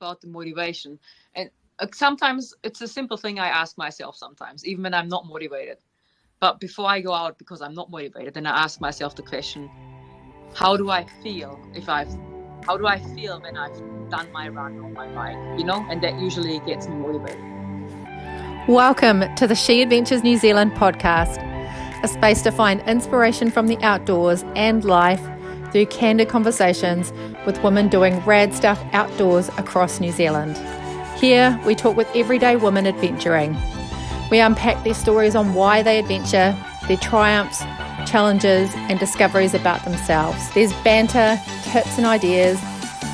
about the motivation. And sometimes it's a simple thing I ask myself sometimes, even when I'm not motivated. But before I go out because I'm not motivated, then I ask myself the question, how do I feel when I've done my run on my bike, and that usually gets me motivated. Welcome to the She Adventures New Zealand podcast, a space to find inspiration from the outdoors and life through candid conversations with women doing rad stuff outdoors across New Zealand. Here, we talk with everyday women adventuring. We unpack their stories on why they adventure, their triumphs, challenges, and discoveries about themselves. There's banter, tips and ideas,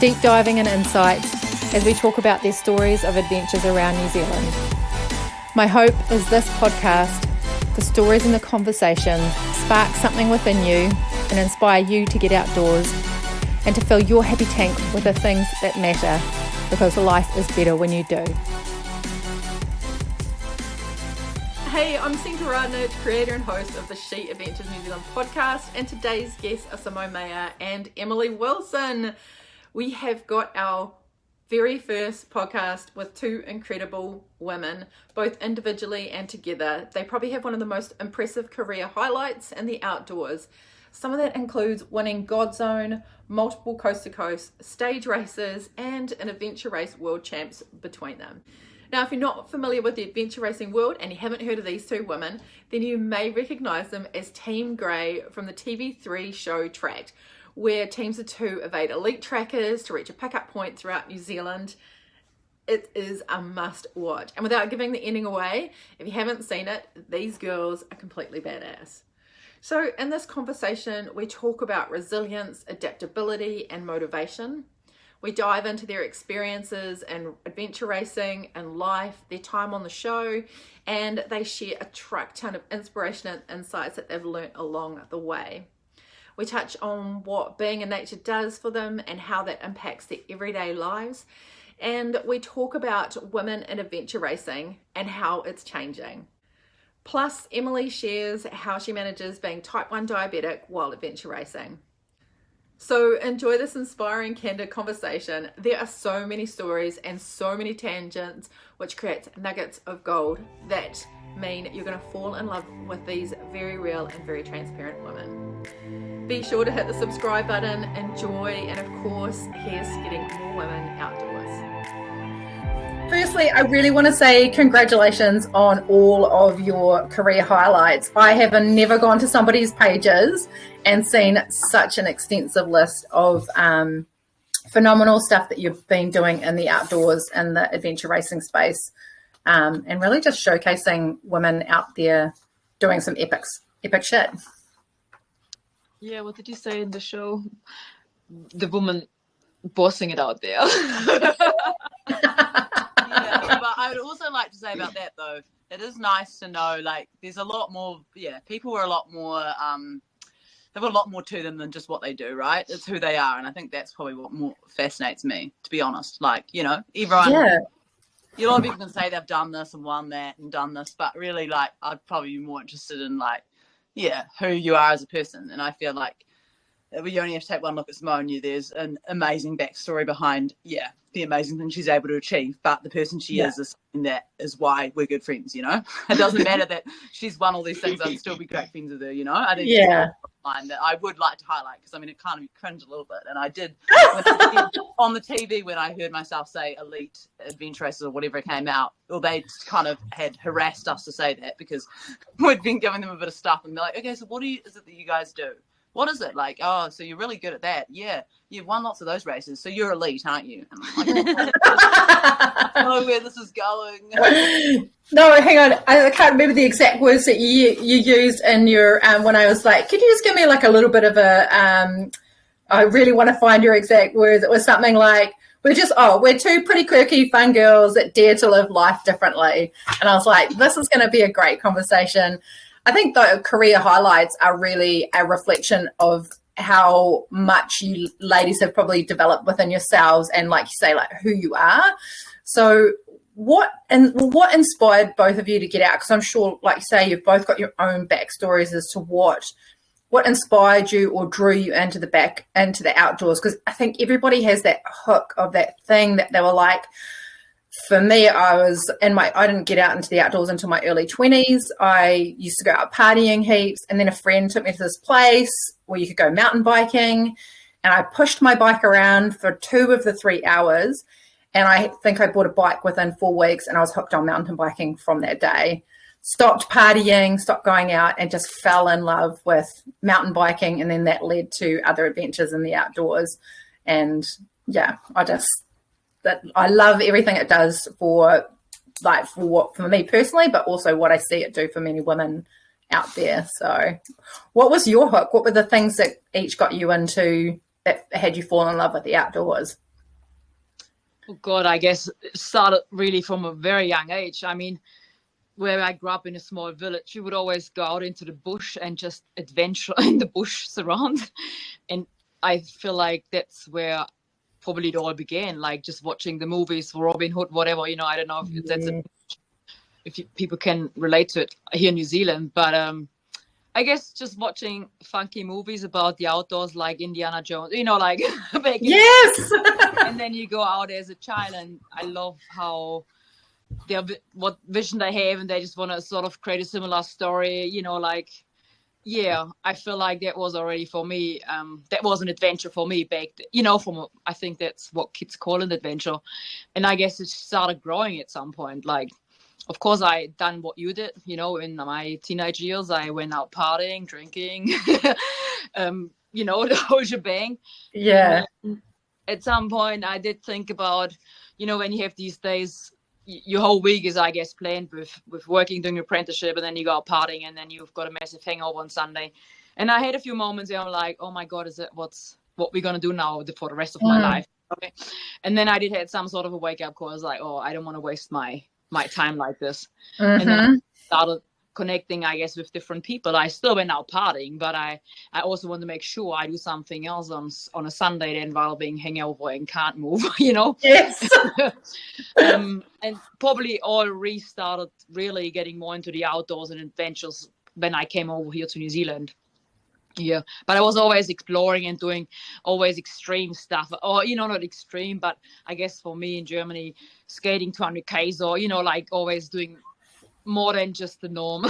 deep diving and insights as we talk about their stories of adventures around New Zealand. My hope is this podcast, the stories and the conversation, spark something within you and inspire you to get outdoors and to fill your happy tank with the things that matter, because life is better when you do. Hey, I'm Senka Radonich, creator and host of the She Adventures New Zealand podcast, and today's guests are Simone Maier and Emily Wilson. We have got our very first podcast with two incredible women, both individually and together. They probably have one of the most impressive career highlights in the outdoors. Some of that includes winning Godzone, multiple coast-to-coast stage races, and an adventure race world champs between them. Now, if you're not familiar with the adventure racing world and you haven't heard of these two women, then you may recognise them as Team Grey from the TV3 show Tracked, where teams of two evade elite trackers to reach a pickup point throughout New Zealand. It is a must watch. And without giving the ending away, if you haven't seen it, these girls are completely badass. So in this conversation, we talk about resilience, adaptability, and motivation. We dive into their experiences in adventure racing and life, their time on the show, and they share a truck ton of inspiration and insights that they've learnt along the way. We touch on what being in nature does for them and how that impacts their everyday lives. And we talk about women in adventure racing and how it's changing. Plus, Emily shares how she manages being type 1 diabetic while adventure racing. So enjoy this inspiring, candid conversation. There are so many stories and so many tangents, which creates nuggets of gold that mean you're going to fall in love with these very real and very transparent women. Be sure to hit the subscribe button, enjoy, and of course, here's getting more women outdoors. Firstly, I really want to say congratulations on all of your career highlights. I have never gone to somebody's pages and seen such an extensive list of phenomenal stuff that you've been doing in the outdoors and the adventure racing space, and really just showcasing women out there doing some epic shit. Yeah, what did you say in the show? The woman bossing it out there. Yeah, but I would also like to say about that, though, it is nice to know, like, there's a lot more, people are a lot more, they've got a lot more to them than just what they do, right? It's who they are, and I think that's probably what more fascinates me, to be honest. Like, everyone, a lot of people can say they've done this and won that and done this, but really, like, I'd probably be more interested in, like, who you are as a person. And I feel like we only have to take one look at Simone. There's an amazing backstory behind, the amazing thing she's able to achieve. But the person she is something that is why we're good friends, It doesn't matter that she's won all these things. I'd still be great friends with her, I think it's a line that I would like to highlight, because, it kind of cringe a little bit. And I did on the TV when I heard myself say elite adventure races or whatever it came out, well, they kind of had harassed us to say that, because we'd been giving them a bit of stuff, and they're like, okay, so what is it that you guys do? What is it? Like, oh, so you're really good at that. Yeah, you've won lots of those races, so you're elite, aren't you? And I'm like, I don't know where this is going. No, hang on. I can't remember the exact words that you used in your, when I was like, could you just give me like a little bit of a, I really want to find your exact words. It was something like, we're two pretty quirky, fun girls that dare to live life differently. And I was like, this is going to be a great conversation. I think the career highlights are really a reflection of how much you ladies have probably developed within yourselves and, like you say, like who you are. So what inspired both of you to get out? Because I'm sure, like you say, you've both got your own backstories as to what what inspired you or drew you into the outdoors? Because I think everybody has that hook of that thing that they were like. For me, I didn't get out into the outdoors until my early 20s. I used to go out partying heaps, and then a friend took me to this place where you could go mountain biking, and I pushed my bike around for 2 of the 3 hours, and I think I bought a bike within 4 weeks, and I was hooked on mountain biking from that day. Stopped partying, stopped going out, and just fell in love with mountain biking, and then that led to other adventures in the outdoors. And yeah, I love everything it does for me personally, but also what I see it do for many women out there. So what was your hook? What were the things that each got you into that had you fall in love with the outdoors? Oh God, I guess it started really from a very young age. I mean, where I grew up in a small village, you would always go out into the bush and just adventure in the bush surround. And I feel like that's where probably it all began, like just watching the movies for Robin Hood, whatever, I don't know if people can relate to it here in New Zealand, but I guess just watching funky movies about the outdoors, like Indiana Jones, like back yes. And then you go out as a child, and I love how what vision they have, and they just want to sort of create a similar story, I feel like that was already for me. That was an adventure for me back, I think that's what kids call an adventure. And I guess it started growing at some point. Like, of course, I done what you did, in my teenage years. I went out partying, drinking, the whole shebang. Yeah. And at some point, I did think about, when you have these days, your whole week is, I guess, planned with working, doing your apprenticeship, and then you go out partying, and then you've got a massive hangover on Sunday. And I had a few moments where I'm like, oh my God, is it what we're going to do now for the rest of my life? Okay. And then I did have some sort of a wake up call. I was like, oh, I don't want to waste my time like this. Mm-hmm. And then I started connecting, I guess, with different people. I still went out partying, but I also want to make sure I do something else on a Sunday then while being hangover and can't move, Yes. And probably all restarted really getting more into the outdoors and adventures when I came over here to New Zealand. Yeah, but I was always exploring and doing always extreme stuff, or not extreme, but I guess for me in Germany, skating 200 k's, or like always doing more than just the norm,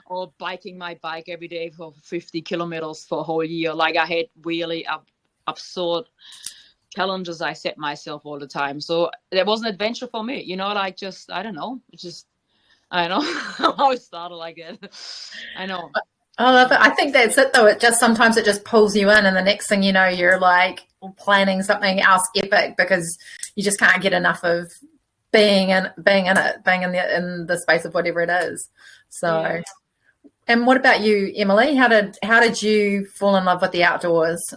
or biking my bike every day for 50 kilometers for a whole year. Like, I had really absurd challenges I set myself all the time. So that was an adventure for me, I don't know. I don't know how it started like that. I know. I love it. I think that's it, though. Sometimes it just pulls you in, and the next thing you know, you're like planning something else epic because you just can't get enough of being in the space of whatever it is. So, yeah. And what about you, Emily? How did you fall in love with the outdoors?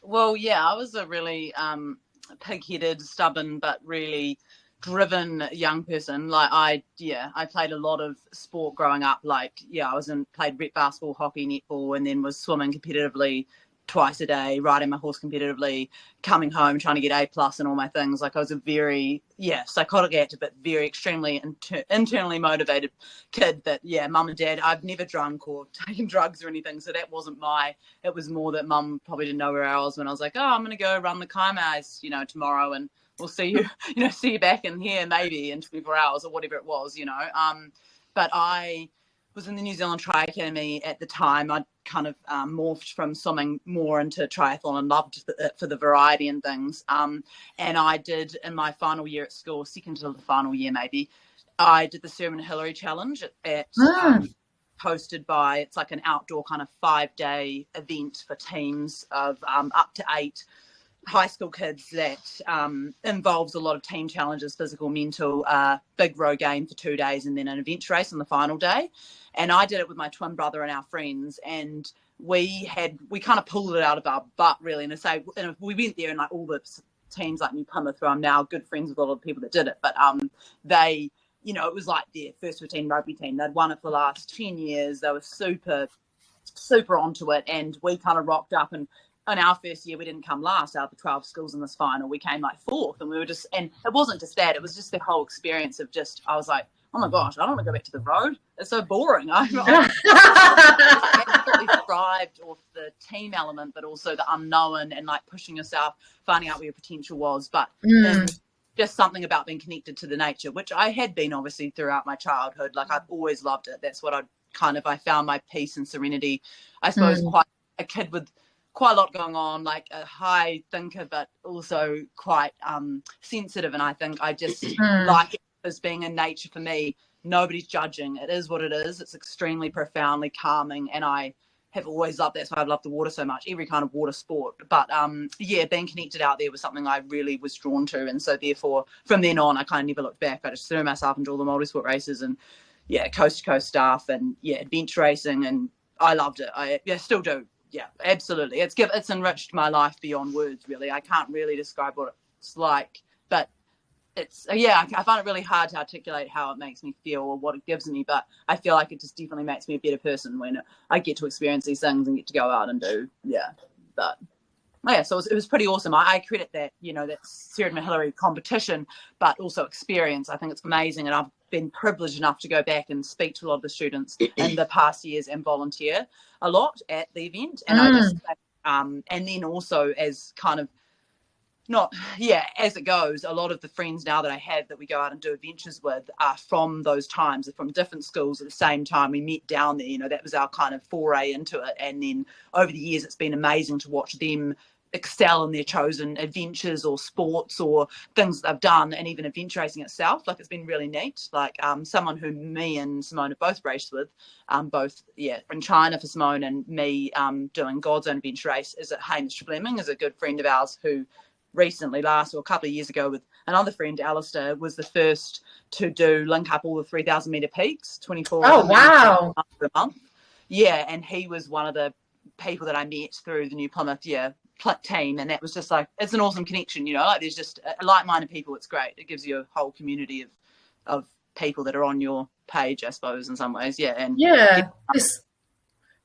Well, yeah, I was a really pig-headed, stubborn, but really driven young person. Like, I played a lot of sport growing up. Like, played rep basketball, hockey, netball, and then was swimming competitively twice a day, riding my horse competitively, coming home trying to get A+ and all my things. Like, I was a very psychotic active, but very extremely internally motivated kid that mum and dad, I've never drunk or taken drugs or anything, so that wasn't it was more that mum probably didn't know where I was when I was like, oh, I'm gonna go run the Kaimais tomorrow, and we'll see you see you back in here maybe in 24 hours or whatever it was. But I was in the New Zealand Tri Academy at the time. I'd kind of morphed from swimming more into triathlon and loved it for the variety and things. And I did, in my final year at school, second to the final year maybe, I did the Sarah Hillary Challenge hosted by, it's like an outdoor kind of 5-day event for teams of up to 8 high school kids that involves a lot of team challenges, physical, mental, big row game for 2 days, and then an event race on the final day. And I did it with my twin brother and our friends, and we kind of pulled it out of our butt, really. And we went there, and like all the teams like New Plymouth, who I'm now good friends with a lot of the people that did it, but they, it was like their first 15 rugby team. They'd won it for the last 10 years. They were super, super onto it, and we kind of rocked up, and in our first year, we didn't come last out of the 12 schools in this final. We came like 4th, and we were and it wasn't just that. It was just the whole experience of I was like, oh my gosh, I don't want to go back to the road. It's so boring. I absolutely thrived off the team element, but also the unknown and like pushing yourself, finding out where your potential was. But just something about being connected to the nature, which I had been obviously throughout my childhood. Like I've always loved it. That's what I found my peace and serenity. I suppose quite a kid with quite a lot going on, like a high thinker, but also quite sensitive. And I think I just like it as being in nature for me. Nobody's judging. It is what it is. It's extremely profoundly calming. And I have always loved that. That's why I love the water so much, every kind of water sport. But being connected out there was something I really was drawn to. And so therefore, from then on, I kind of never looked back. I just threw myself into all the multi-sport races and coast to coast stuff and adventure racing. And I loved it. I still do. Yeah, absolutely. It's enriched my life beyond words, really. I can't really describe what it's like, but it's I find it really hard to articulate how it makes me feel or what it gives me, but I feel like it just definitely makes me a better person when I get to experience these things and get to go out and do so it was pretty awesome. I credit that that Sarah Hillary competition, but also experience. I think it's amazing, and I've been privileged enough to go back and speak to a lot of the students in the past years and volunteer a lot at the event, and I just and then also as kind of as it goes, a lot of the friends now that I have that we go out and do adventures with are from those times, from different schools at the same time. We met down there, that was our kind of foray into it. And then over the years, it's been amazing to watch them excel in their chosen adventures or sports or things that they've done, and even adventure racing itself. Like, it's been really neat. Like someone who me and Simone have both raced with, both in China for Simone, and me doing Godzone adventure race, is Hamish Fleming, is a good friend of ours who recently, a couple of years ago, with another friend, Alistair, was the first to link up all the 3,000 meter peaks, 24 wow, a month. Yeah, and he was one of the people that I met through the New Plymouth team, and that was just like, it's an awesome connection, like there's just like-minded people. It's great. It gives you a whole community of people that are on your page, I suppose, in some ways.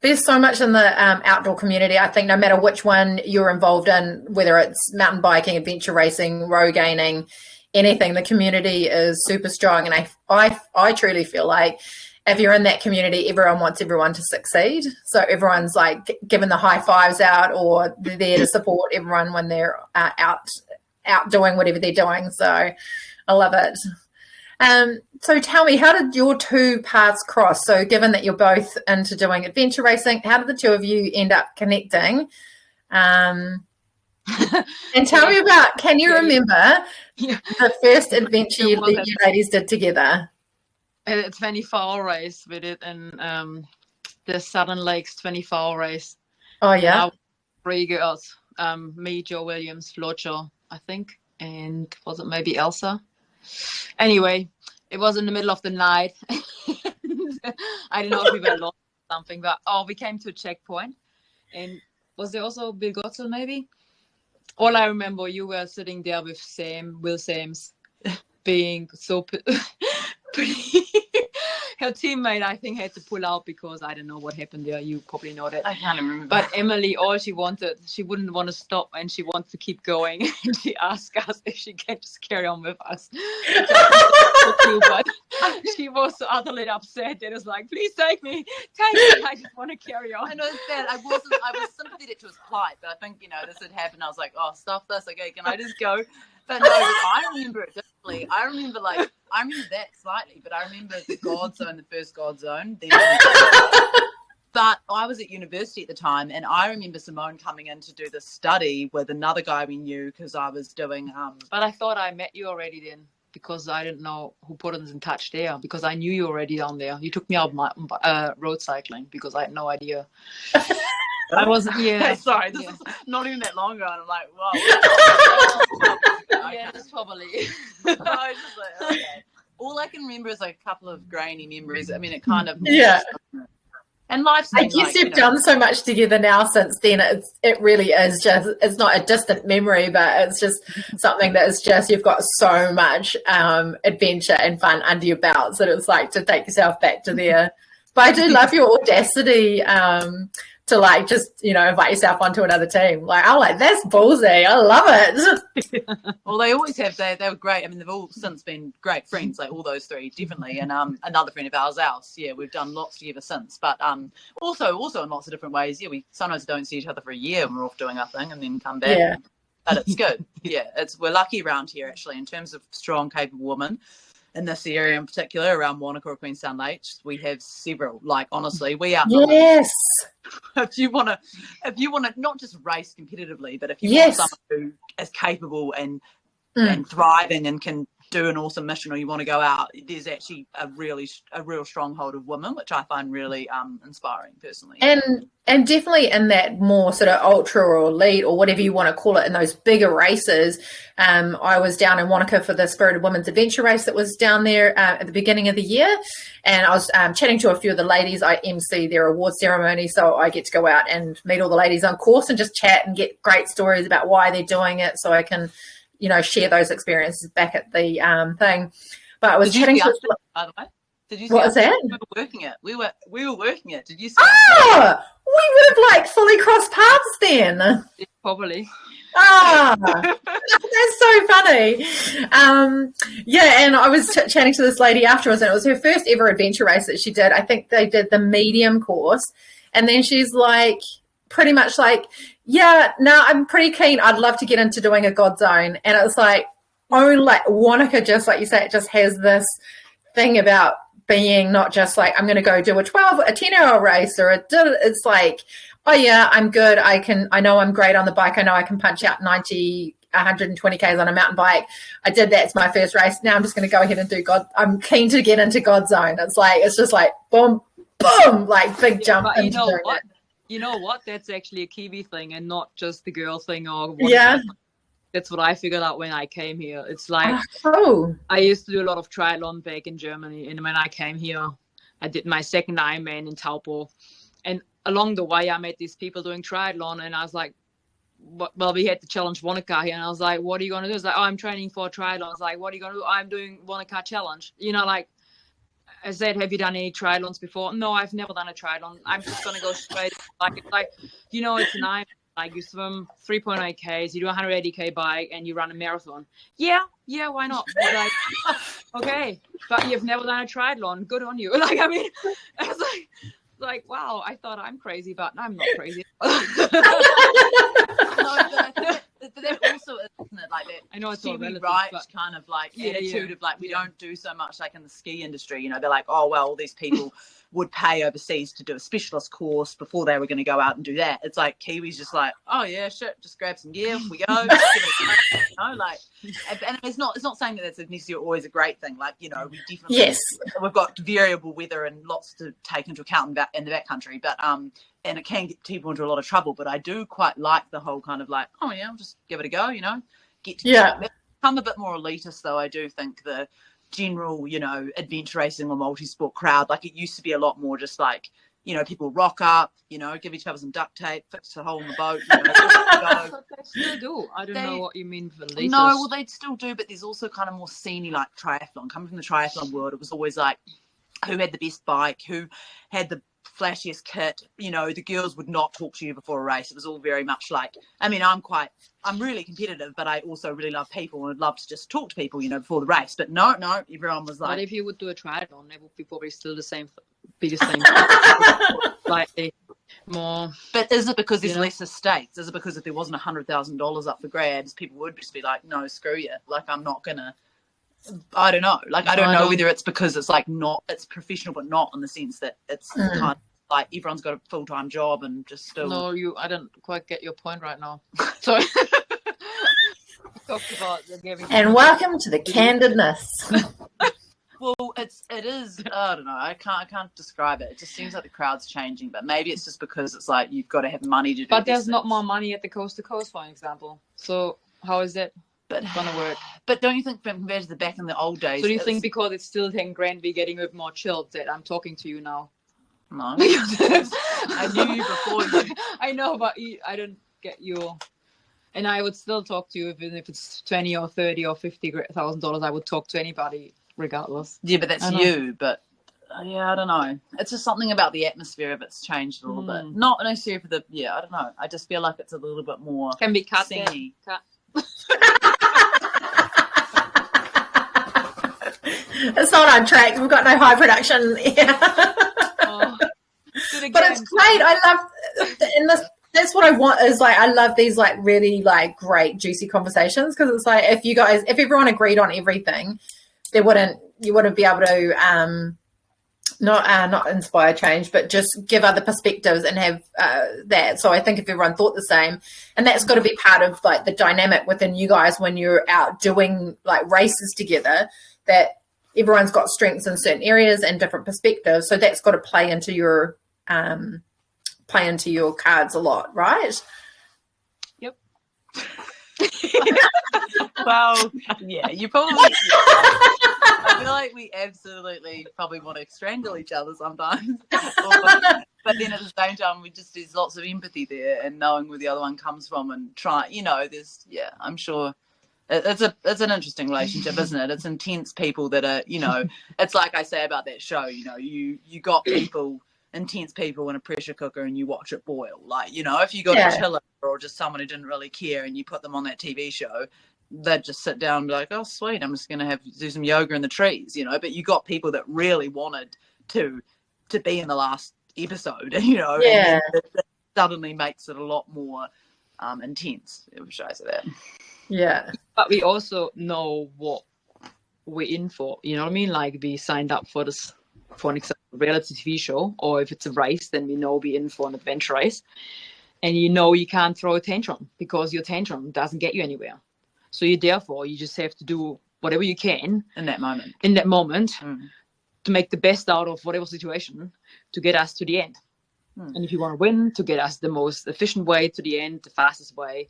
There's so much in the outdoor community. I think no matter which one you're involved in, whether it's mountain biking, adventure racing, row gaining, anything, the community is super strong. And I truly feel like if you're in that community, everyone wants everyone to succeed. So everyone's like giving the high fives out, or they're there to support everyone when they're out doing whatever they're doing. So I love it. So tell me, how did your two paths cross? So given that you're both into doing adventure racing, how did the two of you end up connecting? And tell me about, can you remember the first adventure you ladies did together? A 24-hour race. We did in the Southern Lakes 24-hour race. Oh, yeah? 3 girls, me, Joe Williams, Flocho, I think, and was it maybe Elsa? Anyway, it was in the middle of the night. I don't know if we were lost or something, but we came to a checkpoint. And was there also Bill Godzone maybe? All I remember, you were sitting there with Will Sams, being so pretty. Her teammate, I think, had to pull out because I don't know what happened there. You probably know that. I can't remember. But Emily, all she wouldn't want to stop, and she wanted to keep going. And she asked us if she can just carry on with us. But she was so utterly upset. It was like, please take me. I just want to carry on. I know it's bad. I was sympathetic to his plight, but I think, this had happened. I was like, oh, stuff this. Okay, can I just go? But no, I remember it differently. I remember that slightly, but I remember the Godzone, the first Godzone. But I was at university at the time, and I remember Simone coming in to do this study with another guy we knew, because I was doing... But I thought I met you already then, because I didn't know who put us in touch there, because I knew you already down there. You took me out road cycling, because I had no idea. I wasn't, sorry, this is not even that long ago, and I'm like, wow. It's probably. I was just like, okay. All I can remember is like a couple of grainy memories. I mean, it kind of... Yeah. And life's... I guess you've done so much together now since then. It really is just... It's not a distant memory, but it's just something that is just... You've got so much adventure and fun under your belt, so it's like to take yourself back to there. But I do love your audacity to like just, you know, invite yourself onto another team. Like, I'm like, that's ballsy. I love it. Well, they always have. They were great. I mean, they've all since been great friends, like all those three, definitely. And another friend of ours, Alice. Yeah, we've done lots together since. But also in lots of different ways. Yeah, we sometimes don't see each other for a year and we're off doing our thing and then come back. Yeah. But it's good. Yeah, we're lucky around here, actually, in terms of strong, capable women. In this area in particular, around Wanaka or Queenstown Lakes, we have several. Like, honestly, we are. Yes. If you want to not just race competitively, but if you want someone who is capable and thriving and can do an awesome mission, or you want to go out, there's actually a real stronghold of women, which I find really inspiring personally. And definitely in that more sort of ultra or elite or whatever you want to call it, in those bigger races. I was down in Wanaka for the Spirited Women's Adventure race that was down there at the beginning of the year, and I was chatting to a few of the ladies. I MC their award ceremony, so I get to go out and meet all the ladies on course and just chat and get great stories about why they're doing it, so I can, you know, share those experiences back at the thing. But I was chatting to, by the way. Did you see what was that? We were working it. We were working it. Did you see? Oh, we would have like fully crossed paths then. Yeah, probably. Ah, that's so funny. Yeah, and I was chatting to this lady afterwards, and it was her first ever adventure race that she did. I think they did the medium course, and then she's like, pretty much like, yeah, no, I'm pretty keen. I'd love to get into doing a Godzone. And it's like, like Wanaka, just like you say, it just has this thing about being not just like, I'm going to go do a 10-hour race it's like, oh yeah, I'm good. I know I'm great on the bike. I know I can punch out 120 Ks on a mountain bike. I did that. It's my first race. Now I'm just going to go ahead and do I'm keen to get into Godzone. It's just like, boom, boom, like big jump. But into doing it. You know what? That's actually a Kiwi thing and not just the girl thing or what. Yeah. That's what I figured out when I came here. It's like, I used to do a lot of triathlon back in Germany. And when I came here, I did my second Ironman in Taupo. And along the way, I met these people doing triathlon. And I was like, well, we had the challenge Wanaka here. And I was like, what are you going to do? It's like, oh, I'm training for a triathlon. I was like, what are you going to do? I'm doing Wanaka challenge. You know, like, I said, have you done any triathlons before? No, I've never done a triathlon. I'm just going to go straight. Like, you know, it's an Ironman. Like, you swim 3.8 Ks, you do 180 K bike, and you run a marathon. Yeah, why not? Like, okay, but you've never done a triathlon. Good on you. Like, I mean, I was like, wow, I thought I'm crazy, but I'm not crazy. But that also isn't it like that? I know it's all relative, right but kind of like attitude of like we don't do so much like in the ski industry. You know, they're like, oh well, all these people would pay overseas to do a specialist course before they were going to go out and do that. It's like Kiwis just like, oh yeah, shit, just grab some gear, we go. You know, like, and it's not saying that that's necessarily always a great thing. Like, you know, we definitely we've got variable weather and lots to take into account in the backcountry, but and it can get people into a lot of trouble. But I do quite like the whole kind of like, oh yeah, I'll just give it a go. You know, I'm a bit more elitist though. I do think the general, you know, adventure racing or multi-sport crowd, like it used to be a lot more just like, you know, people rock up, you know, give each other some duct tape, fix a hole in the boat, you know, go. They still do. I don't know what you mean for elitist. No, well, they still do, but there's also kind of more sceney like triathlon. Coming from the triathlon world, it was always like who had the best bike, who had the flashiest kit. You know, the girls would not talk to you before a race. It was all very much like, I mean, I'm really competitive, but I also really love people and would love to just talk to people, you know, before the race. But no, everyone was like. But if you would do a triathlon, it would be probably still the same, be the same. Slightly more. But is it because there's lesser stakes? Is it because if there wasn't $100,000 up for grabs, people would just be like, no, screw you. Like, I'm not gonna. I don't know. Like, I don't know whether it's because it's like not, it's professional, but not in the sense that it's kind of like everyone's got a full-time job and just still. No, I don't quite get your point right now. Sorry. Talked about and welcome to the candidness. Well, it is. I don't know. I can't describe it. It just seems like the crowd's changing, but maybe it's just because it's like you've got to have money to do. But there's not more money at the coast to coast, for example. So how is that gonna work? But don't you think compared to the back in the old days? So do you think because it's still 10 grand, we're getting a bit more chilled that I'm talking to you now? No, I knew you before. I know, but I don't get you. And I would still talk to you even if it's 20 or 30 or $50,000. I would talk to anybody regardless. Yeah, but that's you. But yeah, I don't know. It's just something about the atmosphere of it's changed a little bit. Not necessarily for the, I don't know. I just feel like it's a little bit more Can be cut. singy. Cut. It's not on track. We've got no high production. Oh, but it's great. I love, and that's what I want is like, I love these like really like great juicy conversations, because it's like if everyone agreed on everything, you wouldn't be able to not inspire change, but just give other perspectives and have that. So I think if everyone thought the same, and that's got to be part of like the dynamic within you guys when you're out doing like races together, that everyone's got strengths in certain areas and different perspectives. So that's got to play into your cards a lot, right? Yep. Well, yeah, you probably. I feel like we absolutely probably want to strangle each other sometimes, but then at the same time, there's lots of empathy there and knowing where the other one comes from and I'm sure. It's an interesting relationship, isn't it? It's intense people that are, it's like I say about that show, you got intense people in a pressure cooker and you watch it boil. Like, if you got a chiller or just someone who didn't really care and you put them on that TV show, they'd just sit down and be like, oh, sweet, I'm just going to do some yoga in the trees, but you got people that really wanted to be in the last episode, and that suddenly makes it a lot more intense, if I say that. Yeah. But we also know what we're in for, you know what I mean? Like, we signed up for this, for an example, reality TV show, or if it's a race, then we know we're in for an adventure race. And you can't throw a tantrum, because your tantrum doesn't get you anywhere. So you just have to do whatever you can in that moment to make the best out of whatever situation to get us to the end. And if you want to win, to get us the most efficient way to the end, the fastest way.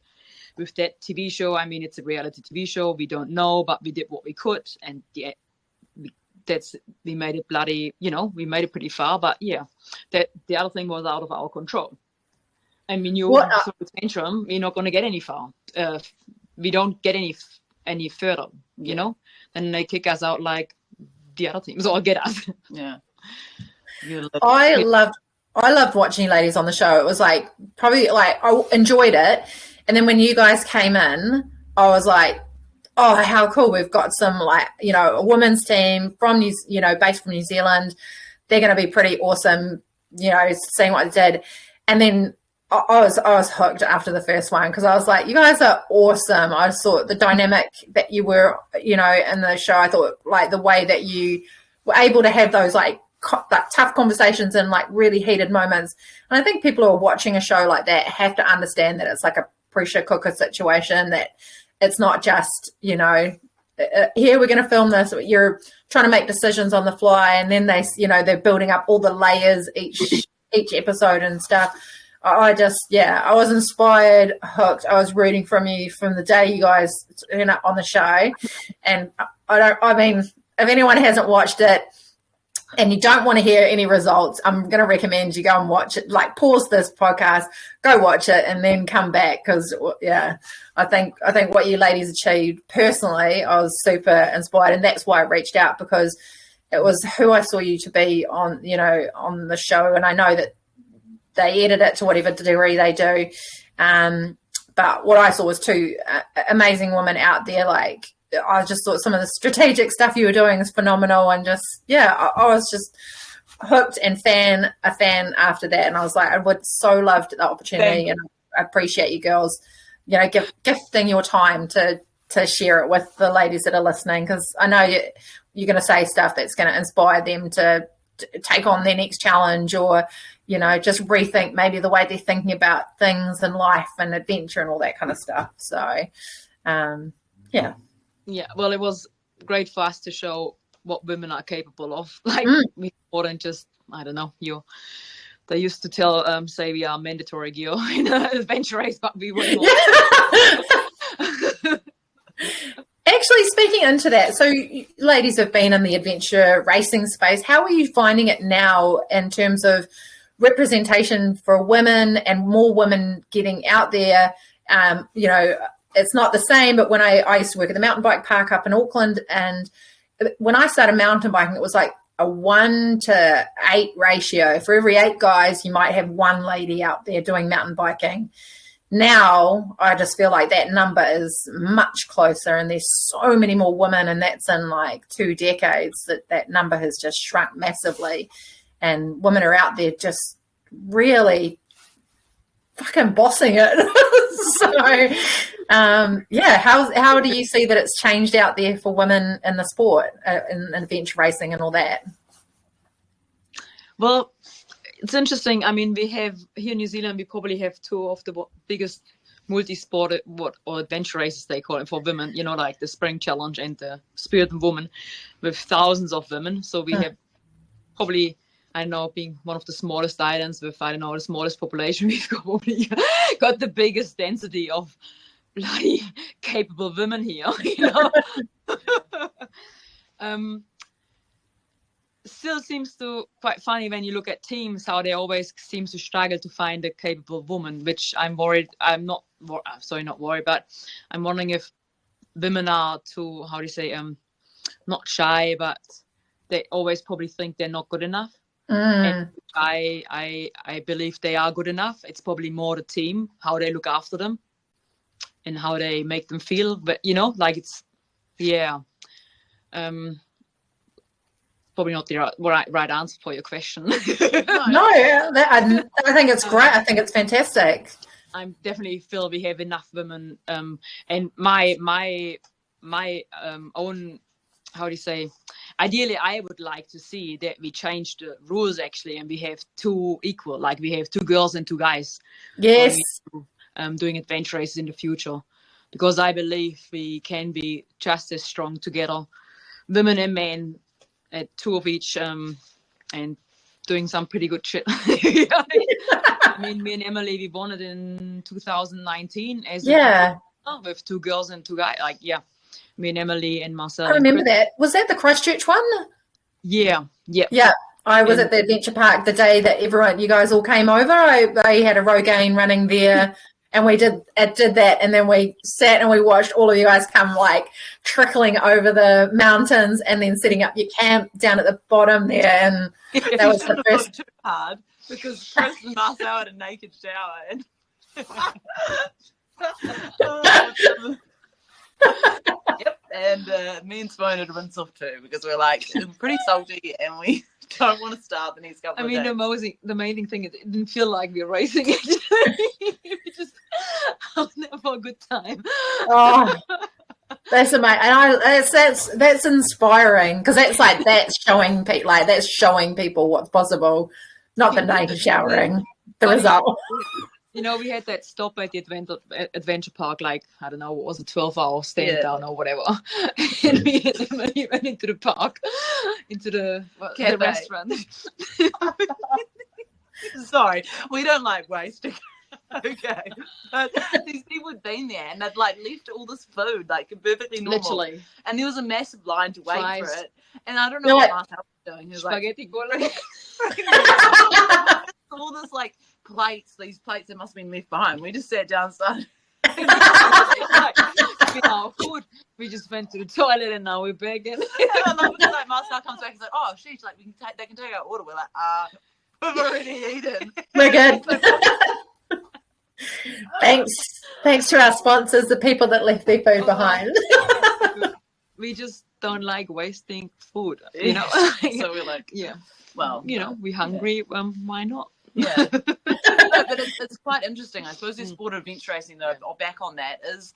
With that TV show, I mean, it's a reality TV show. We don't know, but we did what we could, and we made it bloody. We made it pretty far. But that the other thing was out of our control. I mean, you throw a tantrum, you're not going to get any far. We don't get any further, Then they kick us out like the other teams, or get us. Yeah. I loved watching you ladies on the show. It was like probably like I enjoyed it. And then when you guys came in, I was like, oh, how cool. We've got some like, a women's team from based from New Zealand. They're going to be pretty awesome, seeing what they did. And then I was hooked after the first one, because I was like, you guys are awesome. I thought the dynamic that you were, in the show, I thought like the way that you were able to have those like tough conversations and like really heated moments. And I think people who are watching a show like that have to understand that it's like a pressure cooker situation, that it's not just, here we're going to film this. You're trying to make decisions on the fly, and then they're building up all the layers each episode and stuff. I was inspired, hooked. I was rooting from you from the day you guys on the show. And if anyone hasn't watched it and you don't want to hear any results, I'm going to recommend you go and watch it. Like, pause this podcast, go watch it, and then come back, because I think what you ladies achieved personally, I was super inspired, and that's why I reached out, because it was who I saw you to be on the show, and I know that they edit it to whatever degree they do. But what I saw was two amazing women out there. Like, I just thought some of the strategic stuff you were doing is phenomenal. And just, I was just hooked and a fan after that. And I was like, I would so love the opportunity. And I appreciate you girls, gifting your time to share it with the ladies that are listening. Because I know you're going to say stuff that's going to inspire them to take on their next challenge, or just rethink maybe the way they're thinking about things and life and adventure and all that kind of stuff. So well, it was great for us to show what women are capable of, like more than just, I don't know, they used to tell say we are mandatory gear in an adventure race, but we were not. Actually, speaking into that, so ladies have been in the adventure racing space. How are you finding it now in terms of representation for women and more women getting out there? It's not the same, but when I used to work at the mountain bike park up in Auckland, and when I started mountain biking, it was like a 1-to-8 ratio. For every 8 guys, you might have 1 lady out there doing mountain biking. Now, I just feel like that number is much closer, and there's so many more women, and that's in like 2 decades that number has just shrunk massively. And women are out there just really fucking bossing it. So, how do you see that it's changed out there for women in the sport, in adventure racing and all that? Well, it's interesting. I mean, we have here in New Zealand, we probably have 2 of the biggest multi-sport or adventure races, they call it, for women, you know, like the Spring Challenge and the Spirit and Woman, with thousands of women. So we have probably, I don't know, being one of the smallest islands with, I don't know, the smallest population, we've probably got the biggest density of bloody capable women here, you know. Still seems to quite funny when you look at teams, how they always seem to struggle to find a capable woman, which I'm worried. Not worried, but I'm wondering if women are too, how do you say, not shy, but they always probably think they're not good enough. And I believe they are good enough. It's probably more the team, how they look after them and how they make them feel. But, you know, like it's, probably not the right answer for your question. No, I think it's great. I think it's fantastic. I definitely feel we have enough women, and my own, how do you say, ideally I would like to see that we change the rules actually, and we have 2 equal, like we have 2 girls and 2 guys. Yes. Doing adventure races in the future, because I believe we can be just as strong together, women and men, at 2 of each, and doing some pretty good shit. I mean, me and Emily, we won it in 2019 as with 2 girls and 2 guys. Like, me and Emily and Marcel. I remember that. Was that the Christchurch one? Yeah. I was at the adventure park the day that you guys all came over. They had a Rogaine running there. And we did that, and then we sat and we watched all of you guys come like trickling over the mountains, and then setting up your camp down at the bottom there. And that was the first. Too hard because Chris and Marcel had a naked shower, and and me and Simone had to rinse off too, because we're like pretty salty and we don't want to start the next couple of days. The amazing thing is it didn't feel like we were racing it. We just having a good time. Oh, that's amazing. And that's inspiring, because that's showing people what's possible, not the naked showering, the result. You know, we had that stop at the adventure park, like, I don't know, what was it, 12 hours stand down or whatever. And we went into the park, into the restaurant. Sorry, we don't like wasting. Okay. But these people had been there and they'd like left all this food, like perfectly normal. Literally. And there was a massive line to wait for it. And I don't know what Marcel was doing. He was spaghetti all this like these plates that must have been left behind. We just sat down and started our food. We just went to the toilet and now we're back in. And I love it, like Marcel comes back and says, "Oh, she's like, they can take our order." We're like, we've already eaten. We're good. Thanks to our sponsors, the people that left their food behind. We just don't like wasting food, you know. So we're like, well, you know, we're hungry. Why not? Yeah. But it's quite interesting. I suppose the sport of adventure racing, though, or back on that, is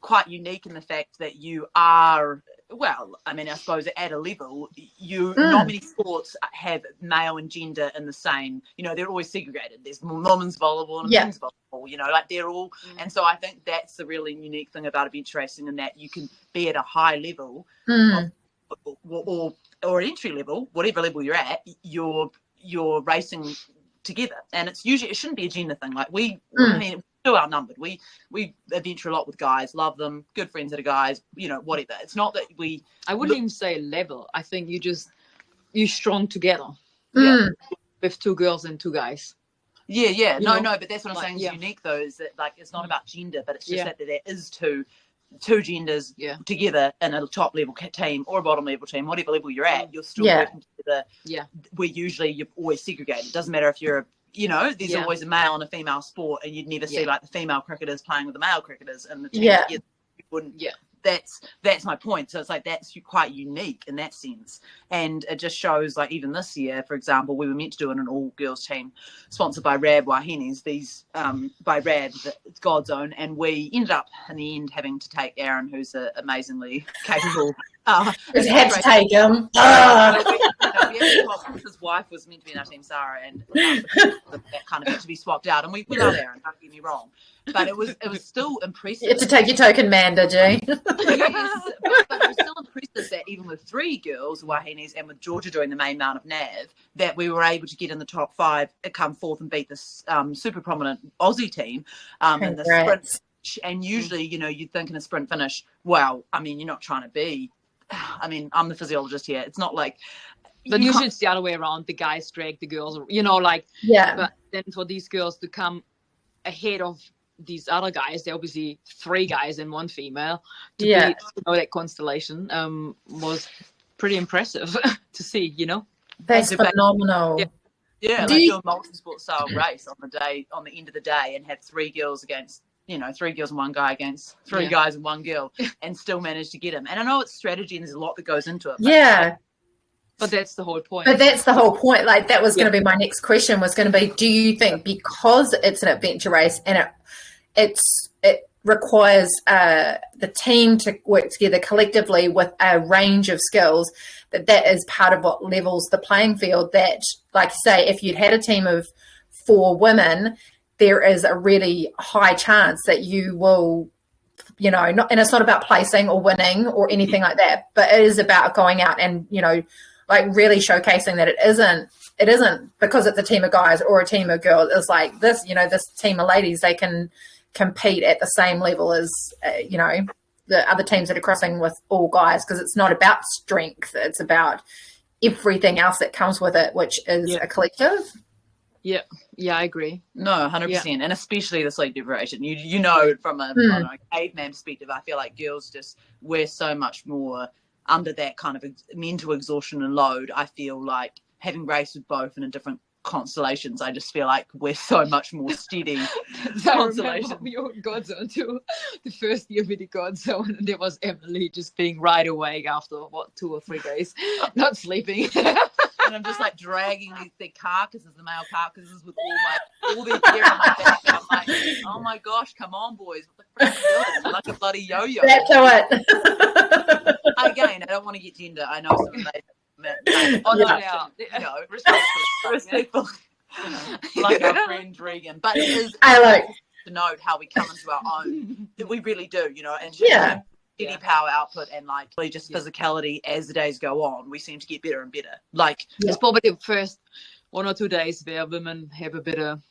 quite unique in the fact that you are, well, I mean, I suppose at a level, not many sports have male and gender in the same, you know, they're always segregated. There's women's volleyball and men's volleyball, you know, like they're all, and so I think that's the really unique thing about adventure racing, in that you can be at a high level or entry level, whatever level you're at, you're racing together. And it shouldn't be a gender thing. Like I mean, we're outnumbered. We adventure a lot with guys, love them, good friends that are guys, you know, whatever. It's not that I wouldn't even say level. I think you're strong together. Yeah. With 2 girls and 2 guys. Yeah. No, but that's what I'm saying is unique though, is that like it's not about gender, but it's just that there is 2 two genders together in a top level team or a bottom level team, whatever level you're at, you're still working together. Where usually you're always segregated. It doesn't matter if you're there's always a male and a female sport, and you'd never see like the female cricketers playing with the male cricketers in the team together. You wouldn't. That's my point. So it's like that's quite unique in that sense, and it just shows like even this year, for example, we were meant to do an all girls team sponsored by Rad Wahenis, these by Rad, it's Godzone, and we ended up in the end having to take Aaron, who's an amazingly capable. Just had to take him. His wife was meant to be in our team, Sarah, and that kind of had to be swapped out. And we love Aaron, don't get me wrong, but it was still impressive. You had to take your token man, did you? Yes, but it was still impressive that even with 3 girls, Wahinis, and with Georgia doing the main mount of Nav, that we were able to get in the top 5, come forth and beat this super prominent Aussie team in the sprint. And usually, you'd think in a sprint finish, well, I mean, you're not trying to be. I mean, I'm the physiologist here. It's not like. But usually it's the other way around. The guys drag the girls, But then for these girls to come ahead of these other guys, they're obviously 3 guys and 1 female. To be, that constellation was pretty impressive to see. That's phenomenal. Yeah, do a multi-sport style race on the end of the day, and have 3 girls against. 3 girls and 1 guy against 3 guys and 1 girl, and still manage to get him. And I know it's strategy and there's a lot that goes into it. But that's the whole point. But that's the whole point. Like that was going to be my next question. Was going to be: do you think because it's an adventure race and it requires the team to work together collectively with a range of skills, that is part of what levels the playing field? That, like you say, if you'd had a team of 4 women, there is a really high chance that you will, and it's not about placing or winning or anything like that, but it is about going out and, like really showcasing that it isn't because it's a team of guys or a team of girls. It's like this, this team of ladies, they can compete at the same level as, the other teams that are crossing with all guys, because it's not about strength. It's about everything else that comes with it, which is a collective. Yeah, I agree. No, 100%. And especially the sleep deprivation. From a caveman perspective, I feel like girls we're so much more under that kind of mental exhaustion and load. I feel like having raced with both in different constellations, I just feel like we're so much more steady. Constellation. We were Godzone too. The first year we did Godzone, and there was Emily just being right awake after 2 or 3 days, not sleeping. And I'm just like dragging the carcasses, the male carcasses, with all their hair on my back. And I'm like, oh my gosh, come on, boys. What the frick are you doing? Like a bloody yo-yo. Back to it. Again, I don't want to get gender. I know some of respectful. Like our friend Regan. But it is to note how we come into our own. We really do, and any power output and like really just physicality as the days go on, we seem to get better and better. Like it's probably the first 1 or 2 days where women have a bit of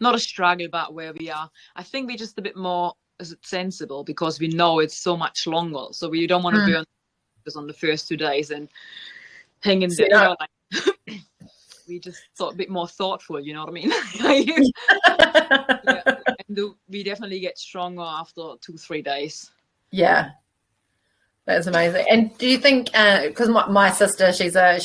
not a struggle, but where we are. I think we're just a bit more sensible because we know it's so much longer. So we don't want to burn this on the first 2 days and hang in there. We just thought a bit more thoughtful, you know what I mean? And we definitely get stronger after 2-3 days. Yeah, that's amazing. And do you think, because my sister, she's a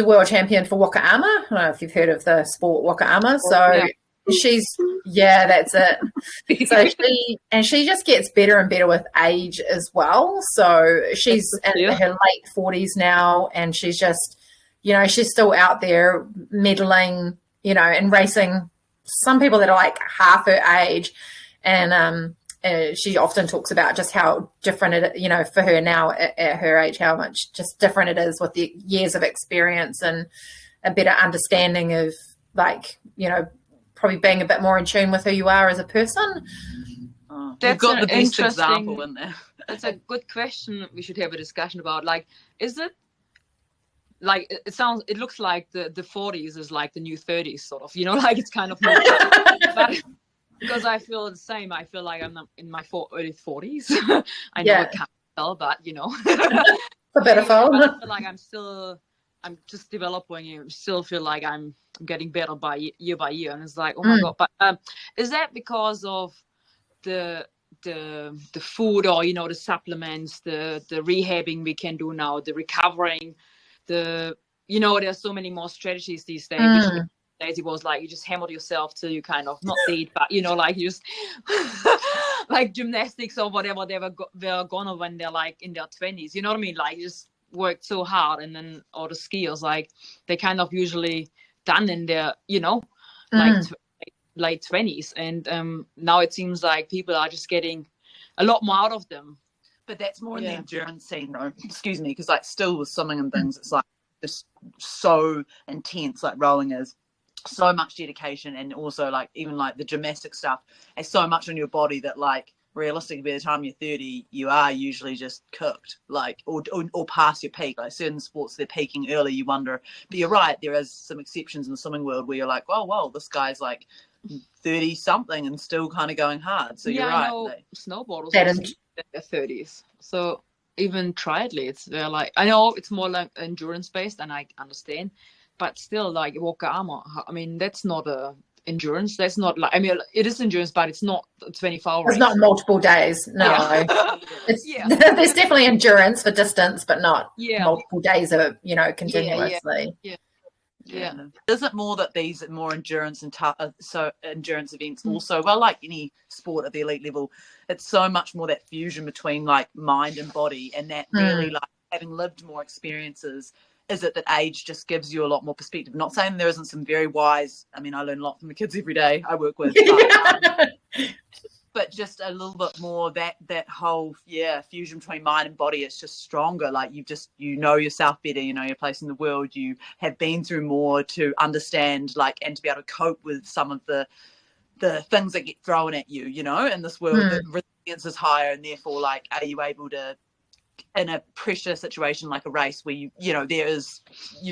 world champion for Waka'ama. I don't know if you've heard of the sport Waka'ama. So that's it. She just gets better and better with age as well. So she's in her late 40s now, and she's just, she's still out there medaling, and racing some people that are like half her age. And she often talks about just how different it, for her now at her age, how much just different it is with the years of experience and a better understanding of probably being a bit more in tune with who you are as a person. You've got the best example in there. That's a good question. We should have a discussion about, is it like it looks like the 40s is like the new 30s sort of, it's kind of but because I feel the same. I feel like I'm in my early 40s. I know it can't tell, but a bit of fun. I feel like I'm just developing and still feel like I'm getting better by year, and it's like, oh my god. But is that because of the the food, or the supplements, the rehabbing we can do now, the recovering, there's so many more strategies these days. Days it was like you just hammered yourself till you kind of not dead, but like you just like gymnastics or whatever they're gonna when they're like in their 20s. You know what I mean? Like you just worked so hard, and then all the skiers like they kind of usually done in their like late 20s, and now it seems like people are just getting a lot more out of them. But that's more in the endurance scene, though. Excuse me, because like still with swimming and things, it's like just so intense. Like rowing is so much dedication, and also like even like the gymnastic stuff has so much on your body that like realistically by the time you're 30 you are usually just cooked, like or past your peak. Like certain sports they're peaking early, you wonder, but you're right, there is some exceptions in the swimming world where you're like, oh well, this guy's like 30 something and still kind of going hard. So you're right. I know snowboarders in their 30s, so even triathletes, they're like, I know it's more like endurance based and I understand, but still like Wakayama, I mean that's not a endurance, that's not like, I mean it is endurance, but it's not 24 hours. It's not multiple days, no. There's definitely endurance for distance, but not multiple days of continuously. Yeah. Is it more that these are more endurance and so endurance events also, well, like any sport at the elite level, it's so much more that fusion between like mind and body, and that really like having lived more experiences, is it that age just gives you a lot more perspective? Not saying there isn't some very wise, I mean I learn a lot from the kids every day I work with, but just a little bit more that whole fusion between mind and body. It's just stronger. Like you know yourself better, you know your place in the world, you have been through more to understand like and to be able to cope with some of the things that get thrown at you, in this world. The resilience is higher, and therefore like are you able to, in a pressure situation like a race where you've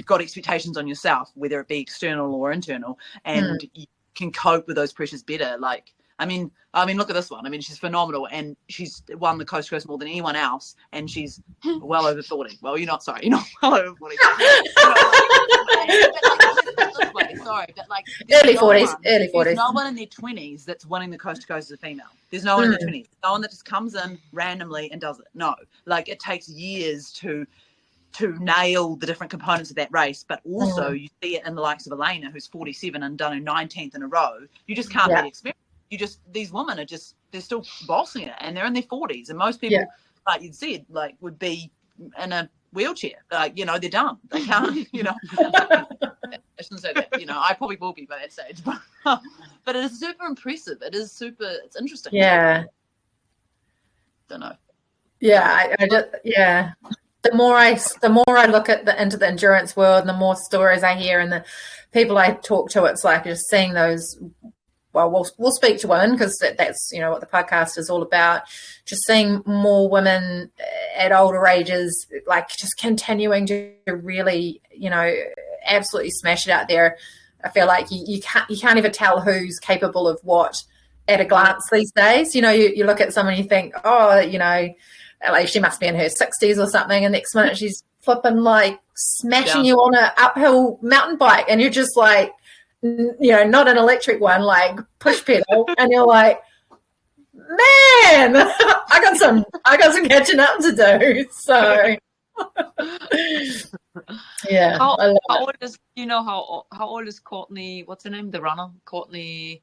got expectations on yourself, whether it be external or internal, and you can cope with those pressures better. Like I mean, look at this one. I mean, she's phenomenal, and she's won the Coast to Coast more than anyone else, and she's well over 40. Well, you're not well over 40. Sorry, but like early 40s. There's no one in their 20s that's winning the Coast to Coast as a female. There's no one in their 20s. No one that just comes in randomly and does it. No, like it takes years to nail the different components of that race, but also you see it in the likes of Elena, who's 47 and done her 19th in a row. You just can't be experienced. These women are they're still bossing it, and they're in their 40s, and most people, like you'd said, like would be in a wheelchair. Like, they're done. They can't, I shouldn't say that, I probably will be by that stage, but it is super impressive. It's interesting. Yeah. Don't know. Yeah. I just, The more I look into the endurance world, and the more stories I hear and the people I talk to, it's like just seeing those. Well, we'll speak to women because that's what the podcast is all about. Just seeing more women at older ages, like just continuing to really, absolutely smash it out there. I feel like you can't even tell who's capable of what at a glance these days. You look at someone and you think, like she must be in her 60s or something, and next minute she's flipping like smashing you on an uphill mountain bike, and you're just like, not an electric one, like push pedal, and you're like, man, I got some catching up to do. So how old is how old is Courtney? What's her name? The runner, Courtney,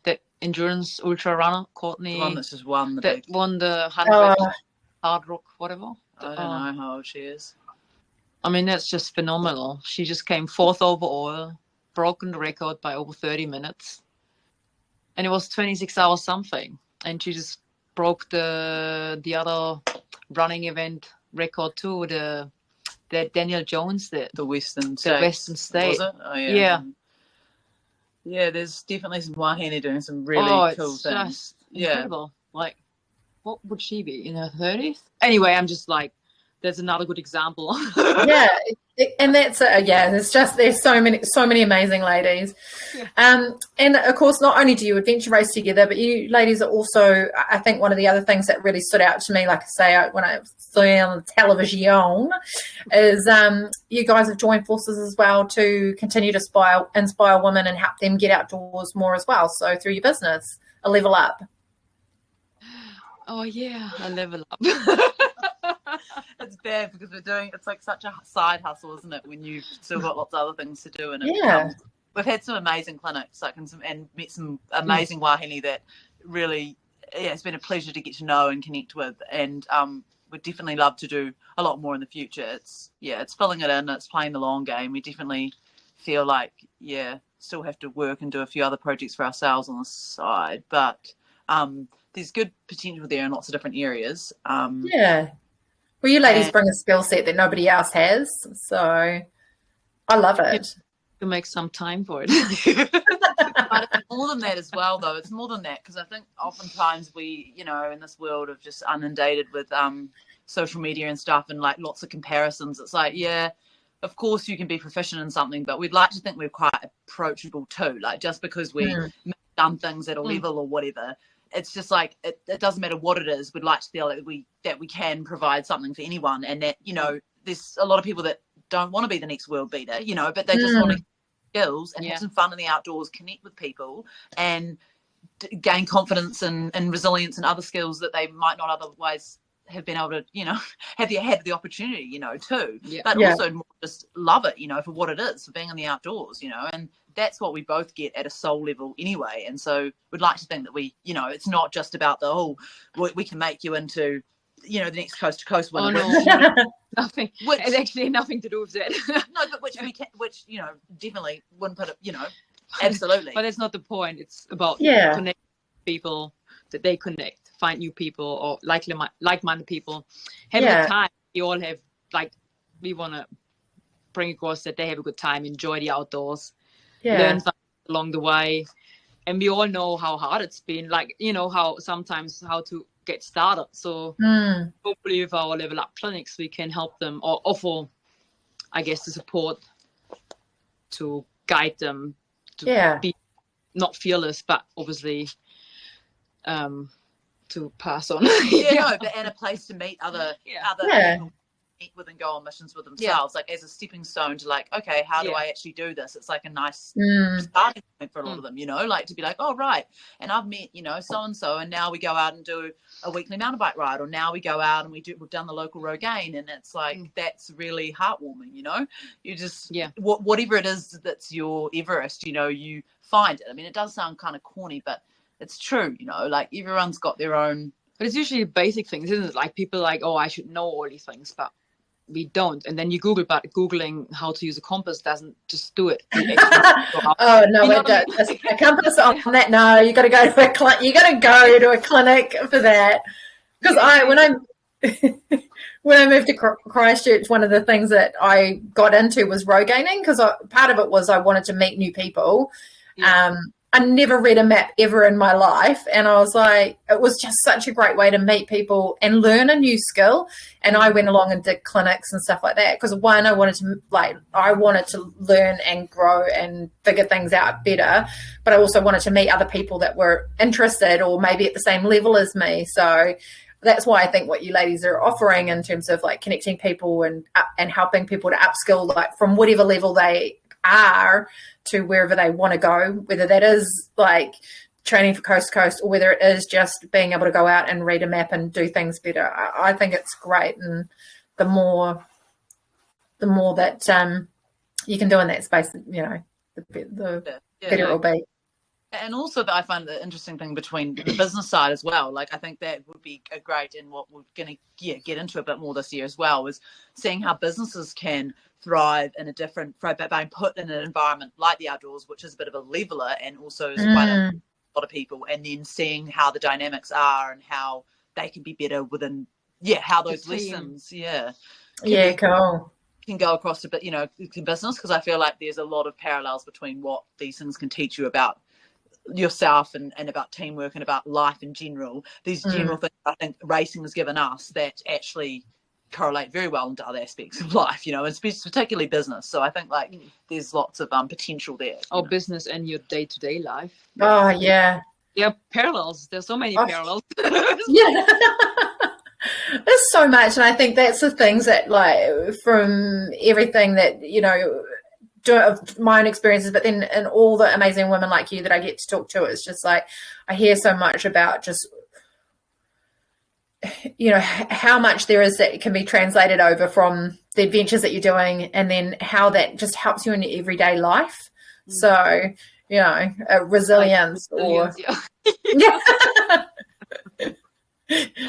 that endurance ultra runner, Courtney. The one that's just won won the 100 hard rock, whatever. I don't know how old she is. I mean, that's just phenomenal. She just came fourth overall, broken the record by over 30 minutes. And it was 26 hours something. And she just broke the other running event record too, the Daniel Jones, the Western State. Was it? Oh, yeah. Yeah, there's definitely some wahine doing some really cool things. Just incredible. Like, what would she be, in her 30s? Anyway, I'm just like, there's another good example. And that's there's so many amazing ladies. And of course, not only do you adventure race together, but you ladies are also, I think one of the other things that really stood out to me, like I say, when I saw you on television, is you guys have joined forces as well to continue to inspire women and help them get outdoors more as well. So through your business, a level up. Oh yeah, I level up. It's bad because it's like such a side hustle, isn't it? When you've still got lots of other things to do, and we've had some amazing clinics, like and met some amazing wahine that really, it's been a pleasure to get to know and connect with, and we'd definitely love to do a lot more in the future. It's filling it in, it's playing the long game. We definitely feel like still have to work and do a few other projects for ourselves on the side, but there's good potential there in lots of different areas. Well, you ladies bring a skill set that nobody else has, so I love it. To make some time for it. But it's more than that as well, though. It's more than that, because I think oftentimes we, in this world of just inundated with social media and stuff and like lots of comparisons, it's like, of course you can be proficient in something, but we'd like to think we're quite approachable too. Like, just because we've done things at a level or whatever, it's just like it doesn't matter what it is. We'd like to feel that we can provide something for anyone, and that there's a lot of people that don't want to be the next world beater, but they just want to skills and have some fun in the outdoors, connect with people, and gain confidence and resilience and other skills that they might not otherwise have been able to, have the opportunity, too. But also more just love it, for what it is, for being in the outdoors, and that's what we both get at a soul level anyway. And so we'd like to think that we, it's not just about we can make you into, the next coast to coast winner. Oh, no. Nothing. It's actually nothing to do with that. No, but which definitely wouldn't put it, absolutely. But that's not the point. It's about connecting people, that they connect, find new people or like-minded people, have a good time. We all have, we want to bring across that they have a good time, enjoy the outdoors, learn something along the way. And we all know how hard it's been, how to get started. So hopefully with our level up clinics, we can help them or offer, I guess, the support to guide them to be not fearless, but obviously to pass on. But and a place to meet other people, meet with and go on missions with themselves, like as a stepping stone to okay, how do I actually do this? It's like a nice starting point for a lot of them, to be like, oh right, and I've met so and so, and now we go out and do a weekly mountain bike ride, or now we go out and we've done the local Rogaine, and it's like that's really heartwarming. You just whatever it is that's your Everest, you find it. I mean, it does sound kind of corny, but it's true. Everyone's got their own. But it's usually basic things, isn't it? Like people I should know all these things, but we don't. And then you Google, but Googling how to use a compass doesn't just do it. Oh no, it does. A compass on that. No, you got to go to a clinic. You got to go to a clinic for that. Because when I moved to Christchurch, one of the things that I got into was Rogaining, because part of it was I wanted to meet new people. I never read a map ever in my life, and I was like, it was just such a great way to meet people and learn a new skill. And I went along and did clinics and stuff like that because one, I wanted to learn and grow and figure things out better, but I also wanted to meet other people that were interested or maybe at the same level as me. So that's why I think what you ladies are offering in terms of connecting people and helping people to upskill from whatever level they are to wherever they want to go, whether that is training for coast to coast or whether it is just being able to go out and read a map and do things better. I think it's great, and the more that you can do in that space, the better it will be. And also that I find the interesting thing between the business side as well, I think that would be a great, and what we're going to get into a bit more this year as well, is seeing how businesses can thrive in being put in an environment like the outdoors, which is a bit of a leveler and also is quite a lot of people, and then seeing how the dynamics are and how they can be better within how those lessons cool can go across a bit business, because I feel like there's a lot of parallels between what these things can teach you about yourself and about teamwork and about life in general. These general things I think racing has given us that actually correlate very well into other aspects of life, and particularly business. So I think there's lots of potential there. Business and your day-to-day life. Oh yeah. Yeah, parallels. There's so many parallels. Yeah. There's so much, and I think that's the things that from everything that of my own experiences, but then and all the amazing women like you that I get to talk to, it's just I hear so much about just you know, how much there is that can be translated over from the adventures that you're doing, and then how that just helps you in your everyday life. So, you know, resilience, like resilience, or yeah.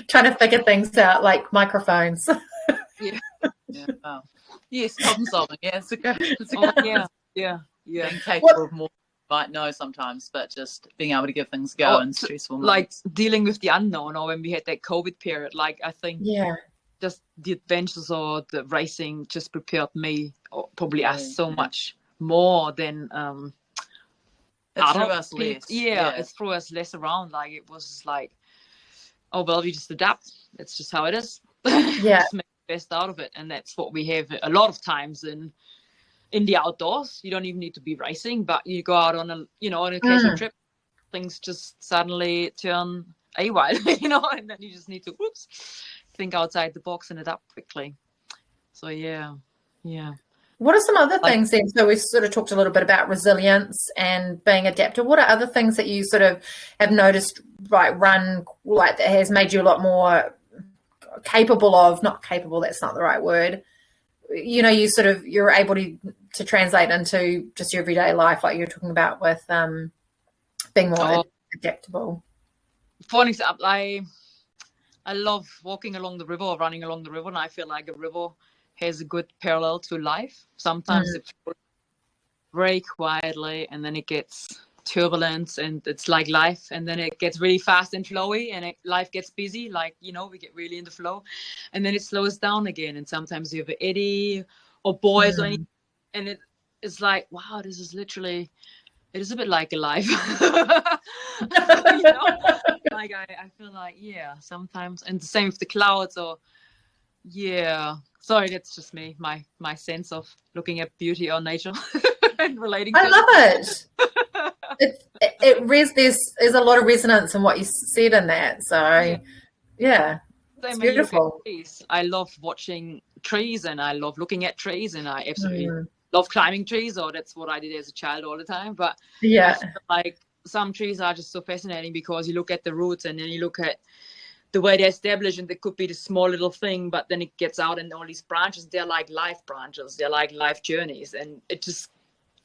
Trying to figure things out like microphones. Yeah. Wow. Yes, problem solving. Yeah, it's a good. Yeah. Being capable of more might know sometimes, but just being able to give things a go in stressful moments. Like dealing with the unknown, or when we had that COVID period, like I think just the adventures or the racing just prepared me, or probably us, so much more than it threw us less. It threw us less around. Like it was like, oh well, we just adapt. It's just how it is. Just make the best out of it, and that's what we have a lot of times in the outdoors. You don't even need to be racing, but you go out on an occasional trip, things just suddenly turn AWOL, and then you just need to think outside the box and adapt quickly. So yeah. What are some other things then? So we've sort of talked a little bit about resilience and being adaptive. What are other things that you sort of have noticed, run, like that has made you a lot more capable of, not capable, that's not the right word, you're able to translate into just your everyday life, like you're talking about with being more adaptable? For an example, I love walking along the river or running along the river, and I feel like a river has a good parallel to life. Sometimes it flows very quietly, and then it gets turbulent, and it's like life, and then it gets really fast and flowy, and life gets busy, like we get really in the flow, and then it slows down again, and sometimes you have an eddy or boils or anything, and it's like, wow, this is literally, it is a bit like a life. Like I feel like sometimes, and the same with the clouds, or sorry, that's just me, my sense of looking at beauty or nature and relating to love it. There's a lot of resonance in what you said in that. So it's beautiful. I love watching trees, and I love looking at trees, and I absolutely love climbing trees, or that's what I did as a child all the time. But I feel like some trees are just so fascinating because you look at the roots, and then you look at the way they're established, and they could be the small little thing, but then it gets out and all these branches, they're like life branches, they're like life journeys, and it just,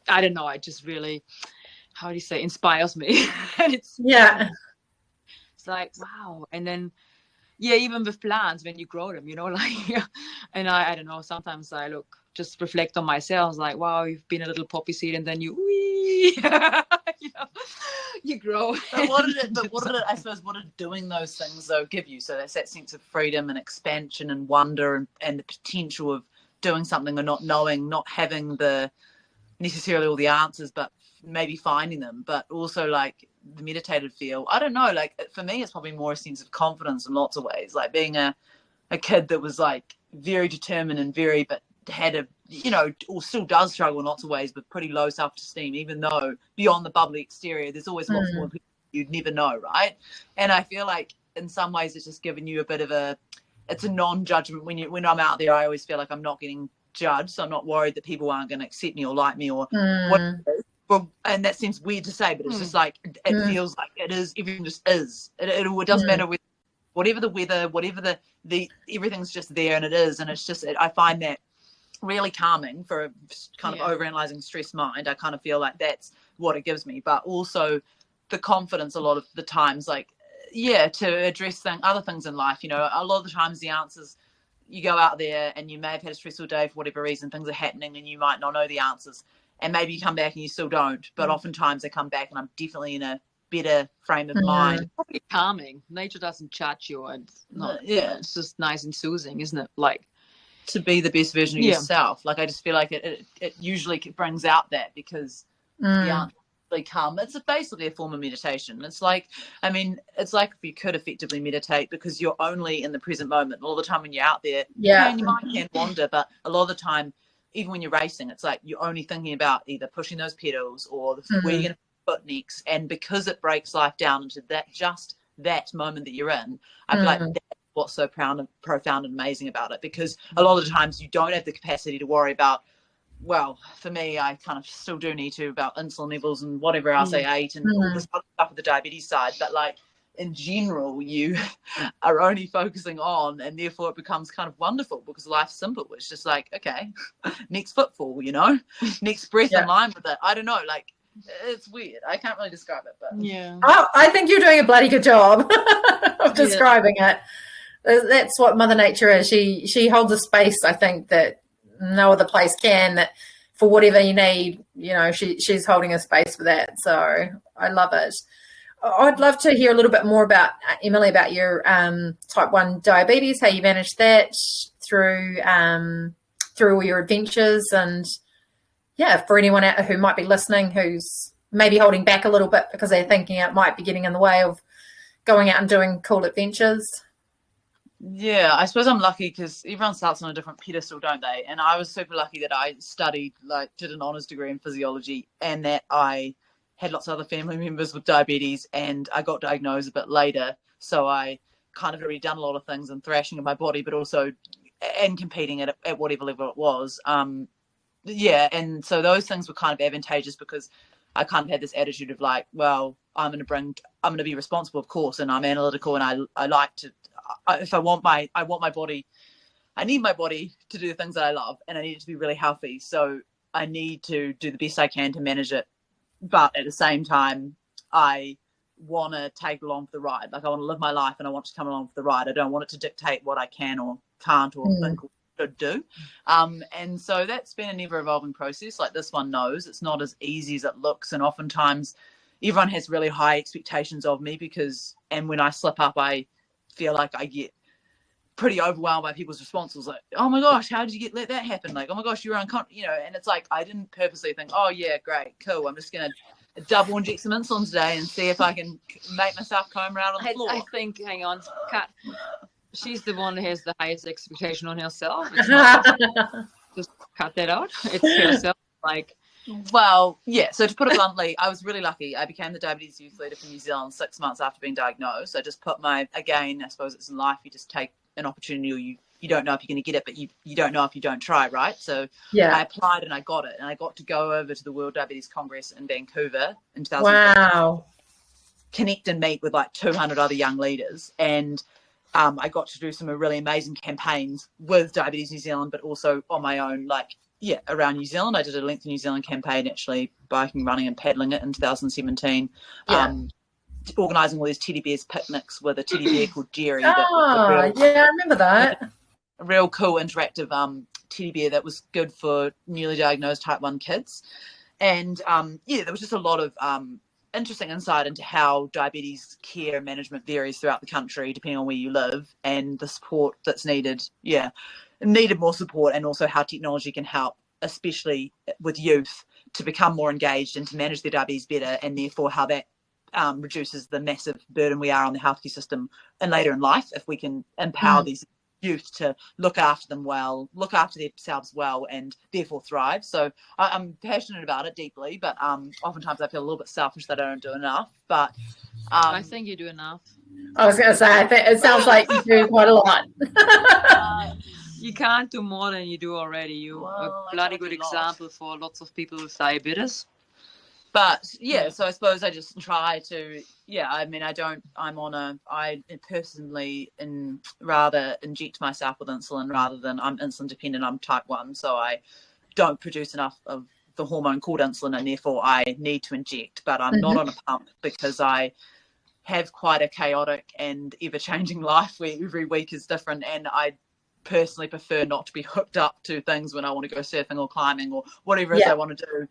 I don't know, it just really, how do you say, inspires me. And it's like, wow. And then even with plants, when you grow them, and I don't know, sometimes I just reflect on myself, like, wow, you've been a little poppy seed, and then you you grow. But what did doing those things though give you? So that's that sense of freedom and expansion and wonder, and the potential of doing something or not knowing, not having necessarily all the answers, but maybe finding them, but also like the meditative feel. I don't know, like for me, it's probably more a sense of confidence in lots of ways, like being a kid that was like very determined and but had or still does struggle in lots of ways with pretty low self-esteem, even though beyond the bubbly exterior, there's always lots more people you'd never know, right? And I feel like in some ways it's just given you a bit of it's a non-judgment. When I'm out there, I always feel like I'm not getting judged, so I'm not worried that people aren't going to accept me or like me or what. Well, and that seems weird to say, but it's just like it feels like it is. Everything just is. It doesn't matter whatever the weather, whatever the everything's just there, and it is. And it's just I find that really calming for a kind of overanalyzing stressed mind. I kind of feel like that's what it gives me, but also the confidence a lot of the times, like to address other things in life. A lot of the times the answers, you go out there and you may have had a stressful day for whatever reason, things are happening and you might not know the answers, and maybe you come back and you still don't, but oftentimes I come back and I'm definitely in a better frame of mind. Probably calming. Nature doesn't judge you, and it's just nice and soothing, isn't it? Like to be the best version of yourself. Like I just feel like it usually brings out that, because the answer really calm. It's basically a form of meditation. It's like, it's like if you could effectively meditate, because you're only in the present moment. All the time when you're out there, your mind can wander, but a lot of the time, even when you're racing, it's like you're only thinking about either pushing those pedals or where you're going to put next. And because it breaks life down into that moment that you're in, I feel like that's what's so profound and amazing about it. Because a lot of the times you don't have the capacity to worry about, well, for me, I kind of still do need to, about insulin levels and whatever else I ate and all this other stuff with the diabetes side. But like, in general you are only focusing on, and therefore it becomes kind of wonderful because life's simple. It's just like, okay, next footfall, next breath in line with it. I don't know, like, it's weird. I can't really describe it, but yeah. Oh, I think you're doing a bloody good job of describing it. That's what Mother Nature is. She holds a space, I think, that no other place can, that for whatever you need, she's holding a space for that. So I love it. I'd love to hear a little bit more about, Emily, about your type 1 diabetes, how you managed that through all your adventures. And, for anyone out who might be listening who's maybe holding back a little bit because they're thinking it might be getting in the way of going out and doing cool adventures. Yeah, I suppose I'm lucky because everyone starts on a different pedestal, don't they? And I was super lucky that I studied, did an honours degree in physiology, and that I had lots of other family members with diabetes, and I got diagnosed a bit later. So I kind of had already done a lot of things and thrashing in my body, but also and competing at whatever level it was. And so those things were kind of advantageous because I kind of had this attitude of like, well, I'm going to be responsible, of course, and I'm analytical, and I like to, if I want my body, I need my body to do the things that I love, and I need it to be really healthy. So I need to do the best I can to manage it. But at the same time, I want to take along for the ride. Like, I want to live my life and I want to come along for the ride. I don't want it to dictate what I can or can't or think or should do. And so that's been a never evolving process. Like, this one knows it's not as easy as it looks. And oftentimes everyone has really high expectations of me and when I slip up, I feel like I get pretty overwhelmed by people's responses, like, oh my gosh, how did you let that happen? Like, oh my gosh, you were uncomfortable, and it's like, I didn't purposely think, oh yeah, great, cool, I'm just gonna double inject some insulin today and see if I can make myself comb around on the floor. I think, hang on, Kat, she's the one who has the highest expectation on herself. Just cut that out. It's herself. Like, well, yeah, so to put it bluntly, I was really lucky. I became the diabetes youth leader for New Zealand 6 months after being diagnosed. I just put again, I suppose it's in life, you just take an opportunity, or you don't know if you're going to get it, but you don't know if you don't try, right? So I applied and I got it, and I got to go over to the World Diabetes Congress in Vancouver in 2015. Wow. Connect and meet with like 200 other young leaders, and I got to do some really amazing campaigns with Diabetes New Zealand, but also on my own, around New Zealand. I did a Length of New Zealand campaign, actually biking, running and paddling it in 2017. Organising all these teddy bears picnics with a teddy bear called Jerry. I remember that. A real cool interactive teddy bear that was good for newly diagnosed type 1 kids. And there was just a lot of interesting insight into how diabetes care and management varies throughout the country depending on where you live, and the support that's needed. Needed more support, and also how technology can help, especially with youth, to become more engaged and to manage their diabetes better, and therefore how that reduces the massive burden we are on the healthcare system and later in life if we can empower these youth to look after themselves well, and therefore thrive. So I'm passionate about it deeply, but oftentimes I feel a little bit selfish that I don't do enough. But I think you do enough. I was going to say, I think it sounds like you do quite a lot. You can't do more than you do already. You're a bloody good example for lots of people with diabetes. But so I suppose I just try to, I personally rather inject myself with insulin rather than, I'm insulin dependent, I'm type 1, so I don't produce enough of the hormone called insulin, and therefore I need to inject, but I'm not on a pump because I have quite a chaotic and ever-changing life where every week is different, and I personally prefer not to be hooked up to things when I want to go surfing or climbing or whatever it is I want to do.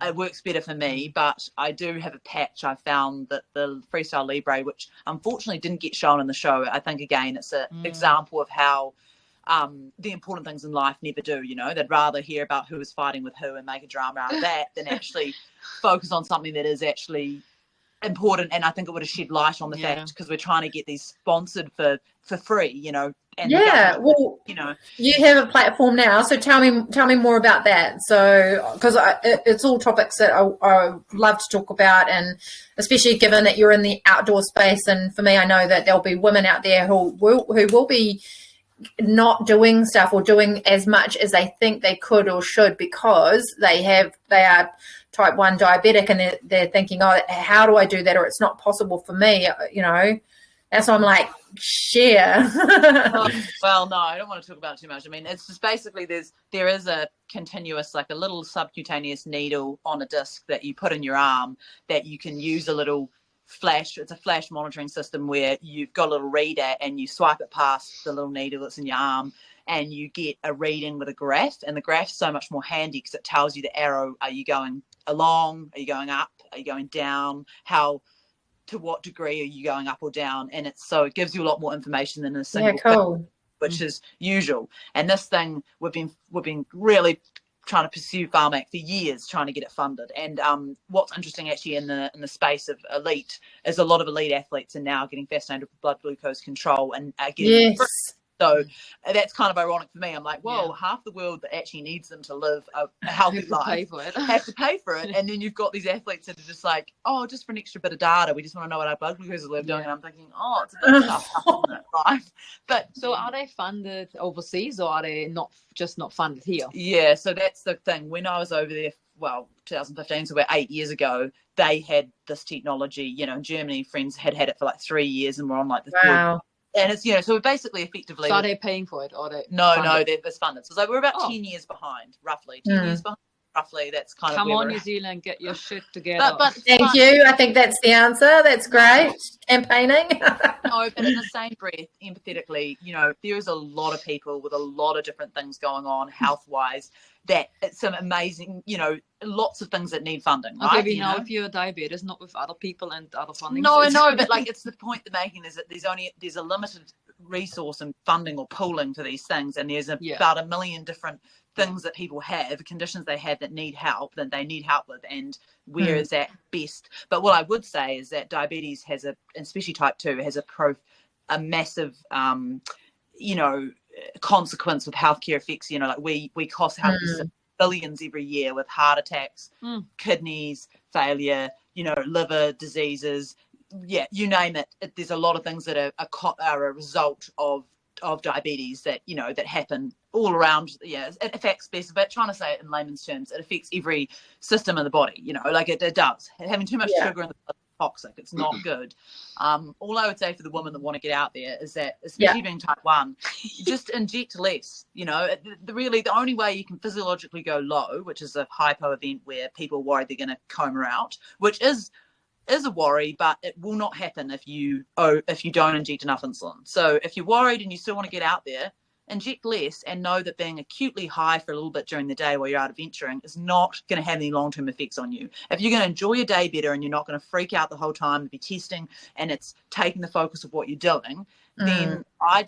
It works better for me, but I do have a patch. I found that the Freestyle Libre, which unfortunately didn't get shown in the show, I think again it's an example of how the important things in life never do. They'd rather hear about who is fighting with who and make a drama out of that than actually focus on something that is actually important. And I think it would have shed light on the fact, because we're trying to get these sponsored for free, and you have a platform now, so tell me more about that. So, because it's all topics that I love to talk about, and especially given that you're in the outdoor space, and for me, I know that there'll be women out there who will be not doing stuff or doing as much as they think they could or should because they are type 1 diabetic, and they're thinking, oh, how do I do that, or it's not possible for me, and so I'm like, share. Well, no, I don't want to talk about it too much. I mean, it's just basically there is a continuous, like a little subcutaneous needle on a disc that you put in your arm that you can use a little flash. It's a flash monitoring system where you've got a little reader and you swipe it past the little needle that's in your arm and you get a reading with a graph. And the graph's so much more handy because it tells you the arrow. Are you going along? Are you going up? Are you going down? To what degree are you going up or down? And it gives you a lot more information than a single thing, which is usual. And this thing, we've been really trying to pursue Pharmac for years, trying to get it funded. And what's interesting actually in the space of elite is a lot of elite athletes are now getting fascinated with blood glucose control and getting So that's kind of ironic for me. I'm like, whoa, half the world that actually needs them to live a healthy life have to pay for it. And then you've got these athletes that are just like, oh, just for an extra bit of data, we just want to know what our blood glucose is doing. And I'm thinking, oh, it's a bit tough, isn't it? Life. But so are they funded overseas or are they not funded here? Yeah, so that's the thing. When I was over there, 2015, so about 8 years ago, they had this technology, in Germany, friends had it for like 3 years and were on like the third. And it's, so we're basically effectively. So are they paying for it? Or they no, it's funded. So we're about 10 years behind, roughly. 10 years behind, roughly. That's kind of. Come on, New Zealand, get your shit together. But thank you. I think that's the answer. That's great. Campaigning. No, but in the same breath, empathetically, there is a lot of people with a lot of different things going on health-wise. That it's some amazing, lots of things that need funding, right? Okay, but if you're diabetes, not with other people and other funding. No, I know, but like it's the point they're making is that there's a limited resource and funding or pooling for these things, and there's about 1 million different things that people have, conditions they have that they need help with, and where is that best? But what I would say is that diabetes has especially type 2, has a massive, consequence with healthcare effects. Like we cost health billions every year with heart attacks, kidneys failure, liver diseases, you name it. There's a lot of things that are a result of diabetes that that happen all around. It affects best, but trying to say it in layman's terms, it affects every system in the body. Like it does. Having too much sugar in the blood is toxic. It's not good. All I would say for the women that want to get out there is that, especially being type 1, just inject less. The only way you can physiologically go low, which is a hypo event where people are worried they're going to coma out, which is a worry, but it will not happen if you don't inject enough insulin. So if you're worried and you still want to get out there, inject less and know that being acutely high for a little bit during the day while you're out adventuring is not going to have any long-term effects on you. If you're going to enjoy your day better and you're not going to freak out the whole time and be testing and it's taking the focus of what you're doing, then I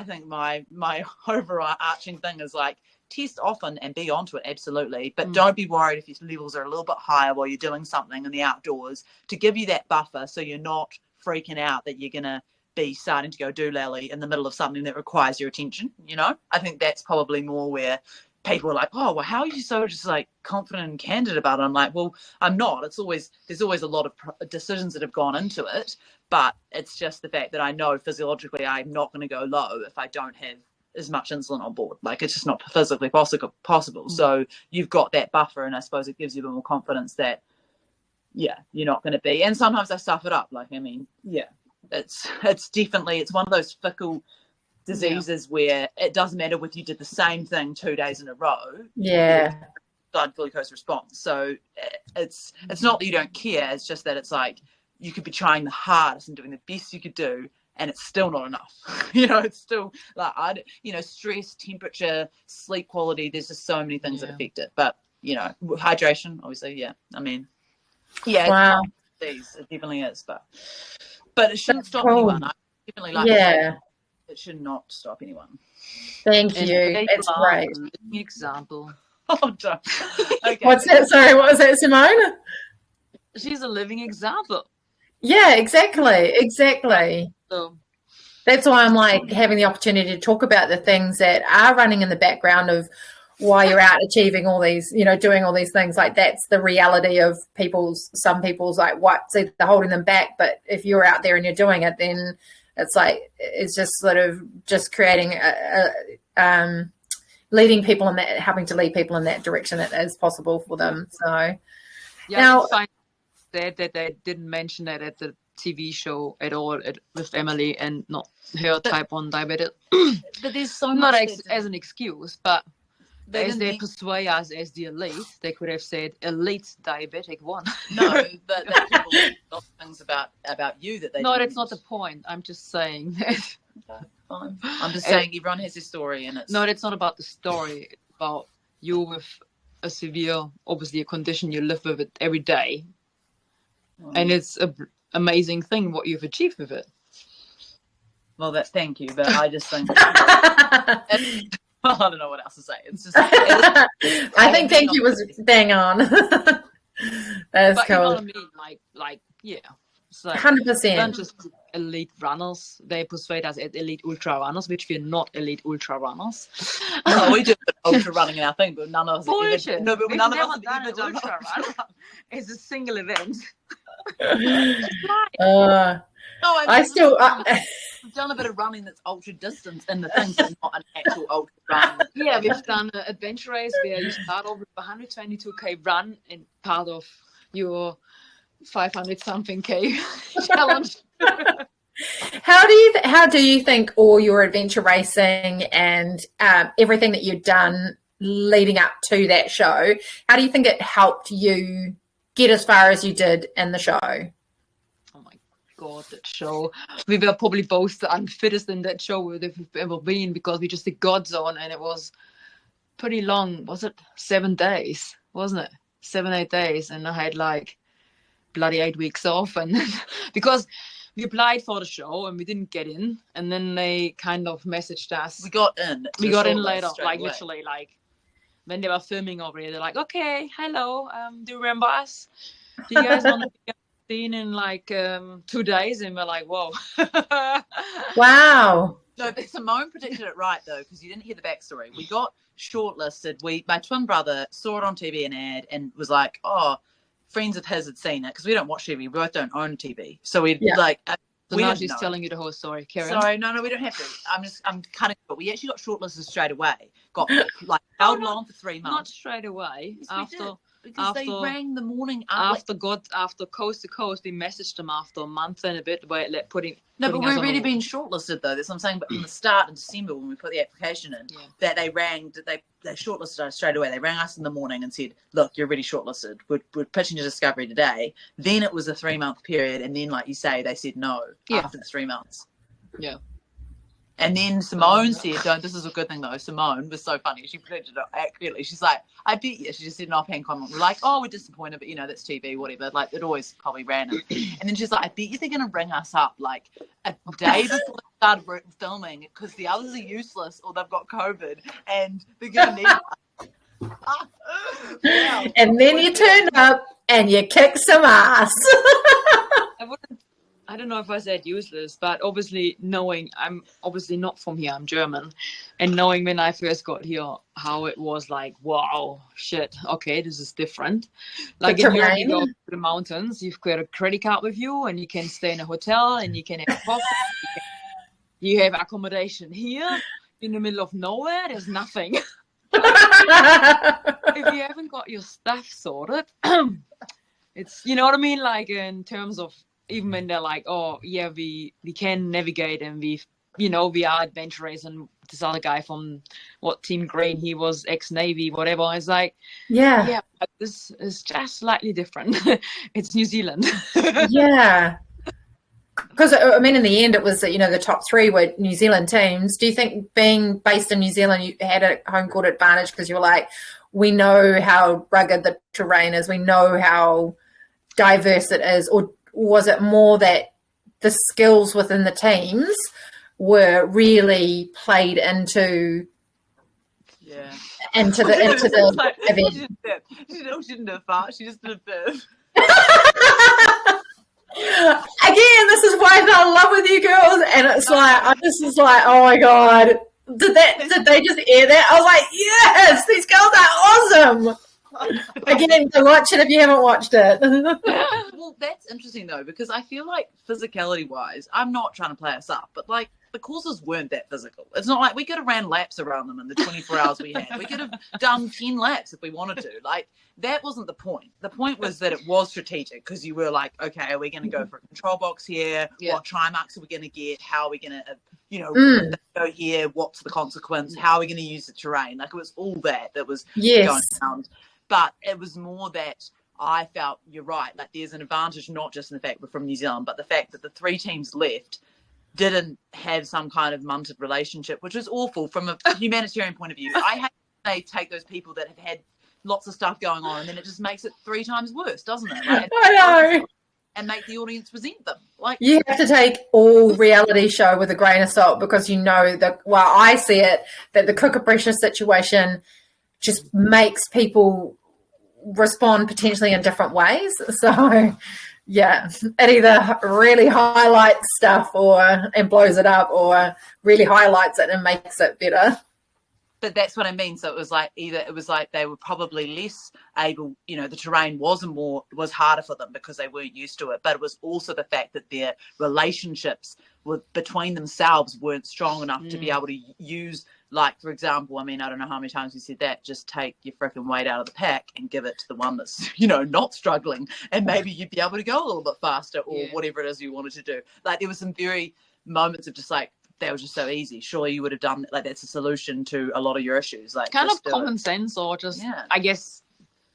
think my overarching thing is like, test often and be onto it, absolutely, but don't be worried if your levels are a little bit higher while you're doing something in the outdoors, to give you that buffer so you're not freaking out that you're going to be starting to go doolally in the middle of something that requires your attention. I think that's probably more where people are like, oh, well, how are you so just like confident and candid about it? I'm like, well, I'm not. There's always a lot of decisions that have gone into it, but it's just the fact that I know physiologically I'm not going to go low if I don't have as much insulin on board. Like, it's just not physically possible. So you've got that buffer, and I suppose it gives you a bit more confidence that you're not going to be. And sometimes I stuff it up. Like, I mean, it's definitely, it's one of those fickle diseases where it doesn't matter whether you did the same thing 2 days in a row. Blood glucose response. So it's not that you don't care, it's just that it's like you could be trying the hardest and doing the best you could do, and it's still not enough. It's still like, stress, temperature, sleep quality, there's just so many things that affect it. But hydration, obviously, I mean, wow. It definitely is, but it shouldn't stop anyone. I definitely like it should not stop anyone. Thank you. It's great. An example. Oh, don't. Okay. What's that? Sorry, what was that, Simone? She's a living example. Yeah, exactly. So that's why I'm like having the opportunity to talk about the things that are running in the background of why you're out achieving all these, doing all these things. Like, that's the reality of some people's like what's either holding them back. But if you're out there and you're doing it, then it's like it's just sort of just creating leading people in that, helping to lead people in that direction as possible for them. So now, I find that they didn't mention that at the TV show at all with Emily, and not her type 1 diabetes. But there's so not much as an excuse, but as they persuade us as the elite, they could have said elite diabetic 1. No, but people got things about you that they. No, that's not the point. I'm just saying that. Okay, fine. I'm just saying everyone has their story, and it's. No, it's not about the story. It's about you with a severe, obviously a condition, you live with it every day, and it's an amazing thing what you've achieved with it. Well, thank you, but I just think. I don't know what else to say. It's just. I think thank you was bang on. That's but cool. You know what I mean? Like, yeah. So 100%. Not just elite runners. They persuade us as elite ultra runners, which we're not elite ultra runners. No, we do ultra running in our thing, but none of us. Bullshit. No, but none of us have ever done ultra run. It's a single event. No, we've done a bit of running that's ultra distance in the thing, but not an actual ultra run. Yeah, we've done an adventure race where you start off with a 122k run and part of your 500 something k challenge. How do you think all your adventure racing and everything that you've done leading up to that show, how do you think it helped you get as far as you did in the show? God, that show. We were probably both the unfittest in that show that we've ever been, because we just did Godzone and it was pretty long. Was it 7 days? Wasn't it? 7-8 days. And I had like bloody 8 weeks off. And then, because we applied for the show and we didn't get in. And then they kind of messaged us. We got in. We got in later, like literally, like when they were filming already. They're like, okay, hello, do you remember us? Do you guys want to be in like 2 days? And we're like, whoa. Wow. No, but Simone predicted it right though, because you didn't hear the backstory. We got shortlisted. My twin brother saw it on TV, an ad, and was like, oh, friends of his had seen it, because we don't watch TV. We both don't own TV, so we like. So now she's telling you the whole story. Carry on. Sorry, no, we don't have to. I'm cutting. But we actually got shortlisted straight away. Got like held on for 3 months. Not straight away. Yes, because they rang the morning after Coast to Coast. We messaged them after a month and a bit, but we've already been shortlisted though. That's what I'm saying. But from the start in December, when we put the application in, that they shortlisted us straight away. They rang us in the morning and said, "Look, you're already shortlisted. We're pitching your Discovery today." Then it was a 3-month period, and then, like you say, they said no after the 3 months. Yeah. And then Simone said, this is a good thing though. Simone was so funny. She predicted it accurately. She's like, I bet you. She just said an offhand comment. We're like, oh, we're disappointed, but that's TV, whatever. Like, it always probably random. And then she's like, I bet you they're going to ring us up like a day before they started filming, because the others are useless or they've got COVID and they're going to need us. Wow. And then you turn up and you kick some ass. I don't know if I said useless, but obviously knowing I'm obviously not from here, I'm German, and knowing when I first got here how it was like, wow, shit, okay, this is different. Like in Europe, you go to the mountains, you've got a credit card with you, and you can stay in a hotel, and you can have coffee, you have accommodation. Here, in the middle of nowhere, there's nothing. If you haven't got your stuff sorted, it's, you know what I mean, like in terms of, even when they're like, oh yeah, we can navigate, and we are adventurers, and this other guy from Team Green, he was ex-Navy, whatever. It's like, yeah, this is just slightly different. It's New Zealand. Yeah. Because, I mean, in the end, it was, the top 3 were New Zealand teams. Do you think being based in New Zealand, you had a home court advantage because you were like, we know how rugged the terrain is, we know how diverse it is, or was it more that the skills within the teams were really played into the event? She didn't do a fart, she just did a burp. Again, this is why I fell in love with you girls, and it's like, I just was like, oh my god, did they just air that? I was like, yes, these girls are awesome. Again, go watch it if you haven't watched it. Well, that's interesting though, because I feel like physicality wise, I'm not trying to play us up, but like the courses weren't that physical. It's not like we could have ran laps around them in the 24 hours we had. We could have done 10 laps if we wanted to. Like, that wasn't the point. The point was that it was strategic, because you were like, okay, are we going to go for a control box here? Yeah. What try marks are we going to get? How are we going to, go here? What's the consequence? How are we going to use the terrain? Like, it was all that was going around. But it was more that I felt, you're right, like there's an advantage not just in the fact we're from New Zealand, but the fact that the 3 teams left didn't have some kind of munted relationship, which was awful from a humanitarian point of view. I hate they take those people that have had lots of stuff going on and then it just makes it 3 times worse, doesn't it? Like, I know. And make the audience resent them. Like, you have to take all reality show with a grain of salt, because you know that, well, I see it, that the cooker pressure situation just makes people respond potentially in different ways. So yeah, it either really highlights stuff and blows it up, or really highlights it and makes it better. But that's what I mean. So it was like they were probably less able, the terrain was harder for them because they weren't used to it. But it was also the fact that their relationships between themselves weren't strong enough to be able to use, like, for example, I mean, I don't know how many times we said that, just take your freaking weight out of the pack and give it to the one that's, not struggling, and maybe you'd be able to go a little bit faster, or whatever it is you wanted to do. Like, there were some very moments of just like, that was just so easy. Surely you would have done, like, that's a solution to a lot of your issues. Like, kind of common sense, or just, I guess,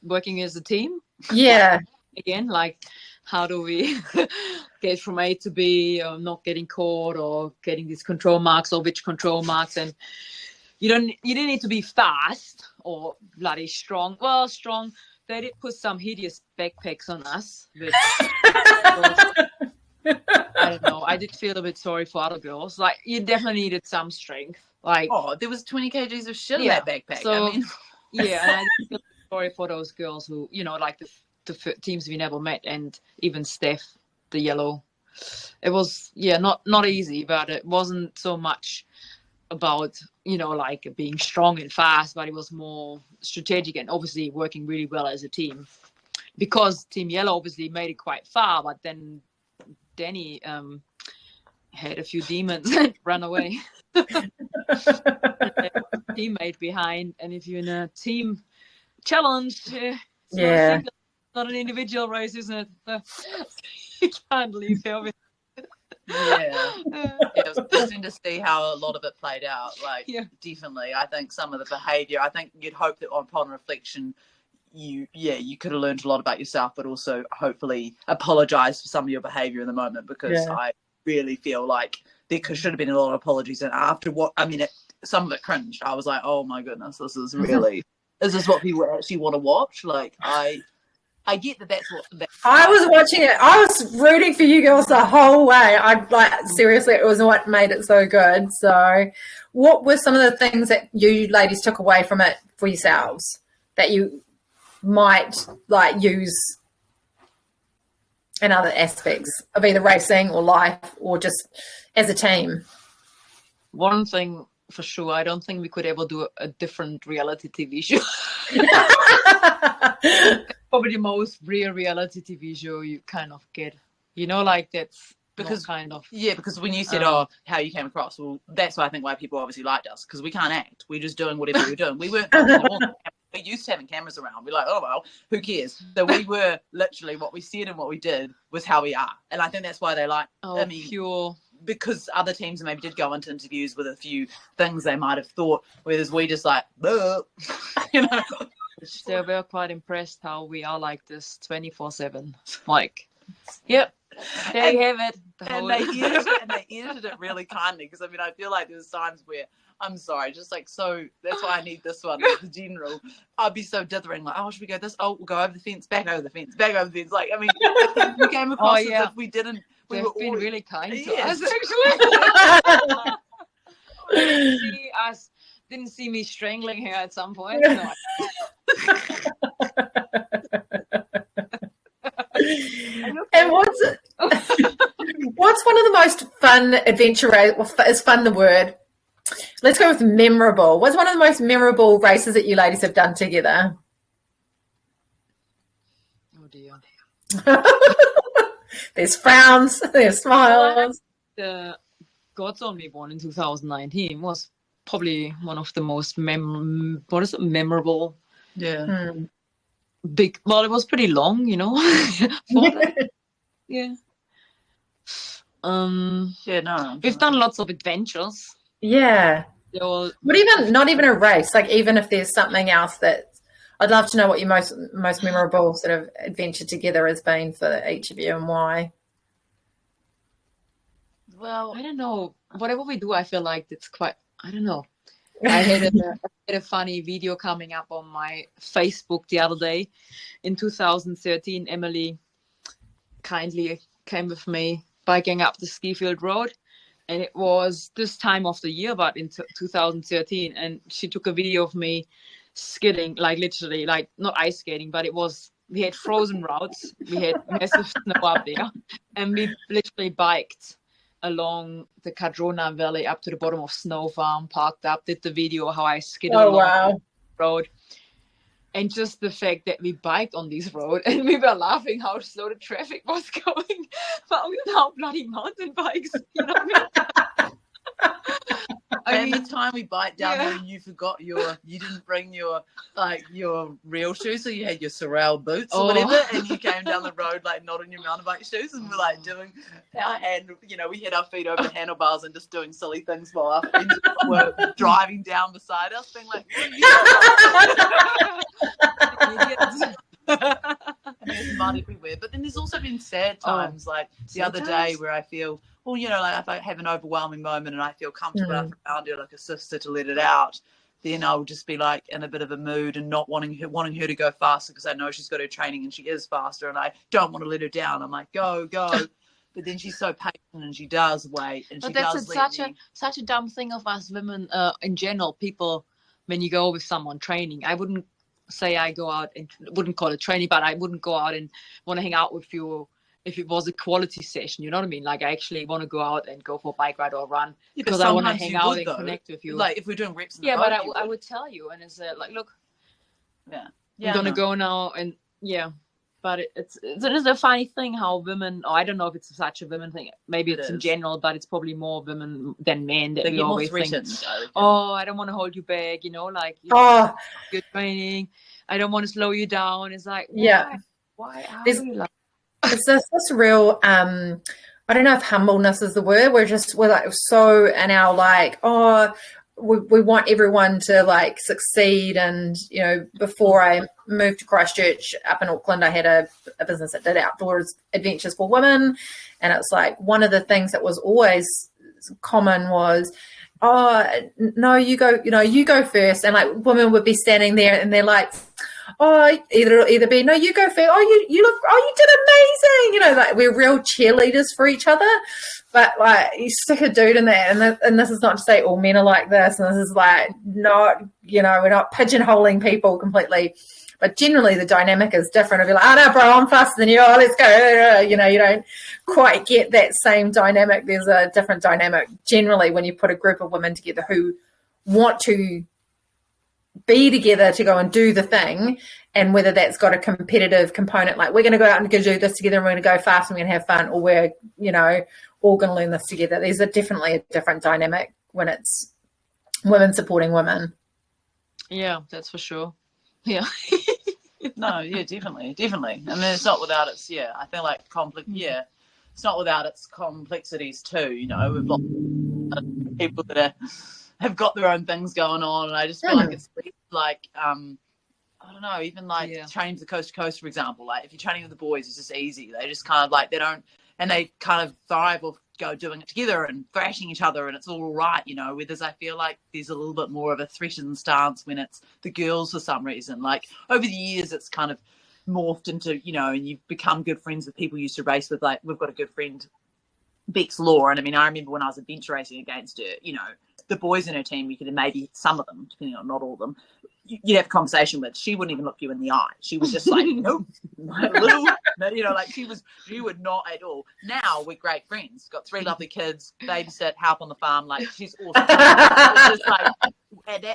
working as a team. Yeah. Again, like, how do we get from A to B, or not getting caught, or getting these control marks, or which control marks? And you didn't need to be fast or bloody strong. Well, strong. They did put some hideous backpacks on us, which I don't know. I did feel a bit sorry for other girls. Like, you definitely needed some strength. Like, there was 20 kgs of shit in that backpack. So, and I did feel sorry for those girls who, like the teams we never met, and even Steph, the yellow. It was, not easy, but it wasn't so much about, like being strong and fast, but it was more strategic and obviously working really well as a team. Because Team Yellow obviously made it quite far, but then Danny had a few demons and ran away. Teammate behind, and if you're in a team challenge, it's not an individual race, isn't it? You can't leave him. It was interesting to see how a lot of it played out. Like, definitely, I think some of the behaviour, I think you'd hope that upon reflection, you could have learned a lot about yourself, but also hopefully apologise for some of your behaviour in the moment, because I really feel like there should have been a lot of apologies. And after some of it cringed. I was like, oh my goodness, this is really, is this what people actually want to watch? Like, I get that's what. I was watching it. I was rooting for you girls the whole way. Seriously, it was what made it so good. So, what were some of the things that you ladies took away from it for yourselves that you might use in other aspects of either racing or life, or just as a team? One thing for sure, I don't think we could ever do a different reality TV show. Probably the most real reality TV show you kind of get, that's because kind of because when you said how you came across, well, that's why people obviously liked us, because we can't act. We're just doing whatever we're doing. We weren't we're used to having cameras around. We're like, oh well, who cares? So we were literally, what we said and what we did was how we are, and I think that's why they like. Pure. Because other teams maybe did go into interviews with a few things they might have thought, whereas we just like, They were quite impressed how we are like this 24/7. Like, there you have it. And they edited it really kindly, because I feel like there's times where, I'm sorry, just like, so that's why I need this one, the general. I'd be so dithering, like, oh, should we go this? Oh, we'll go over the fence, back over the fence, back over the fence. Like, we came across as if we didn't. They've been really kind to us, actually. Didn't see me strangling her at some point. No. And what's one of the most fun adventure races? Is fun the word? Let's go with memorable. What's one of the most memorable races that you ladies have done together? dear. There's frowns, there's smiles. The Godzone we won in 2019 was probably one of the most memorable. Yeah. Big. Well, it was pretty long, you know. Yeah. Yeah. No. We've done lots of adventures. Yeah. Not even a race. Like even if there's something else that I'd love to know what your most memorable sort of adventure together has been for each of you and why. Well, I don't know. Whatever we do, I feel like it's quite. I don't know. I had a funny video coming up on my Facebook the other day. In 2013, Emily kindly came with me biking up the Skifield Road. And it was this time of the year, but in 2013. And she took a video of me skidding, like literally, like not ice skating, but we had frozen routes. We had massive snow up there. And we literally biked along the Cadrona Valley up to the bottom of Snow Farm, parked up, did the video how I skidded along the road. And just the fact that we biked on this road and we were laughing how slow the traffic was going. But we were now bloody mountain bikes. You know what I mean? The time we biked down there, you forgot you didn't bring your real shoes, so you had your Sorel boots or whatever, and you came down the road like not in your mountain bike shoes, and we're like doing our hand, you know, we had our feet over the handlebars and just doing silly things while our friends were driving down beside us, being like, and there's mud everywhere. But then there's also been sad times, like the other day where I feel, well, you know, like if I have an overwhelming moment and I feel comfortable enough around her, like a sister, to let it out, then I'll just be like in a bit of a mood and not wanting her to go faster because I know she's got her training and she is faster and I don't want to let her down. I'm like, go. But then she's so patient and she does wait and she does let me. Such a dumb thing of us women in general. People, when you go with someone training, I wouldn't say I go out and wouldn't call it training, but I wouldn't go out and want to hang out with you if it was a quality session, you know what I mean? Like I actually want to go out and go for a bike ride or run because I want to hang out and connect with you. Like if we're doing reps, but I would tell you, and it's like, look, I'm gonna go now, and but it is a funny thing how women. I don't know if it's such a women thing. Maybe it's in general, but it's probably more women than men that we always think. I don't want to hold you back, you know, like good training. I don't want to slow you down. It's like why are you like? It's this real, I don't know if humbleness is the word. We're like so in our like, we want everyone to like succeed. And, you know, before I moved to Christchurch up in Auckland, I had a business that did outdoors adventures for women. And it's like one of the things that was always common was, no, you go first. And like women would be standing there and they're like, either be, no, you go first. You did amazing. You know, like we're real cheerleaders for each other. But like you stick a dude in there, and this is not to say all men are like this, and this is like not, you know, we're not pigeonholing people completely. But generally the dynamic is different. It'll be like, no, bro, I'm faster than you. Let's go. You know, you don't quite get that same dynamic. There's a different dynamic generally when you put a group of women together who want to be together to go and do the thing, and whether that's got a competitive component, like we're going to go out and do this together and we're going to go fast and we're going to have fun, or we're, you know, all going to learn this together. There's definitely a different dynamic when it's women supporting women. Yeah, that's for sure. Yeah. No, yeah, definitely. I mean, it's not without its, I feel like it's not without its complexities too, you know. We've got people that have got their own things going on, and I just feel like it's like, I don't know, even like training to coast to coast, for example. Like if you're training with the boys, it's just easy. They just kind of like, they kind of thrive off doing it together and thrashing each other, and it's all right, you know. Whereas I feel like there's a little bit more of a threatened stance when it's the girls for some reason. Like over the years, it's kind of morphed into, you know, and you've become good friends with people you used to race with. Like we've got a good friend, Bex Law, and I mean, I remember when I was adventure racing against her, you know, the boys in her team, you could maybe some of them, depending on not all of them, you'd have a conversation with. She wouldn't even look you in the eye. She was just like, nope, you know, like she would not at all. Now we're great friends. Got 3 lovely kids, babysit, help on the farm. Like she's awesome. It's just like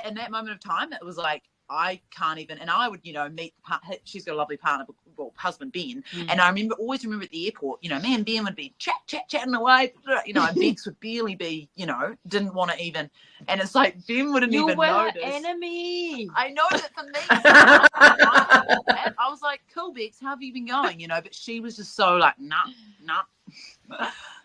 in that moment of time, it was like I can't even. And I would, you know, meet. She's got a lovely partner, husband Ben, and I always remember at the airport, me and Ben would be chatting away, and Bex would barely be, didn't want to even, and it's like Ben wouldn't even notice. You were enemy. I know that for me. I was like, cool, Bex, how have you been going? But she was just so like, nah.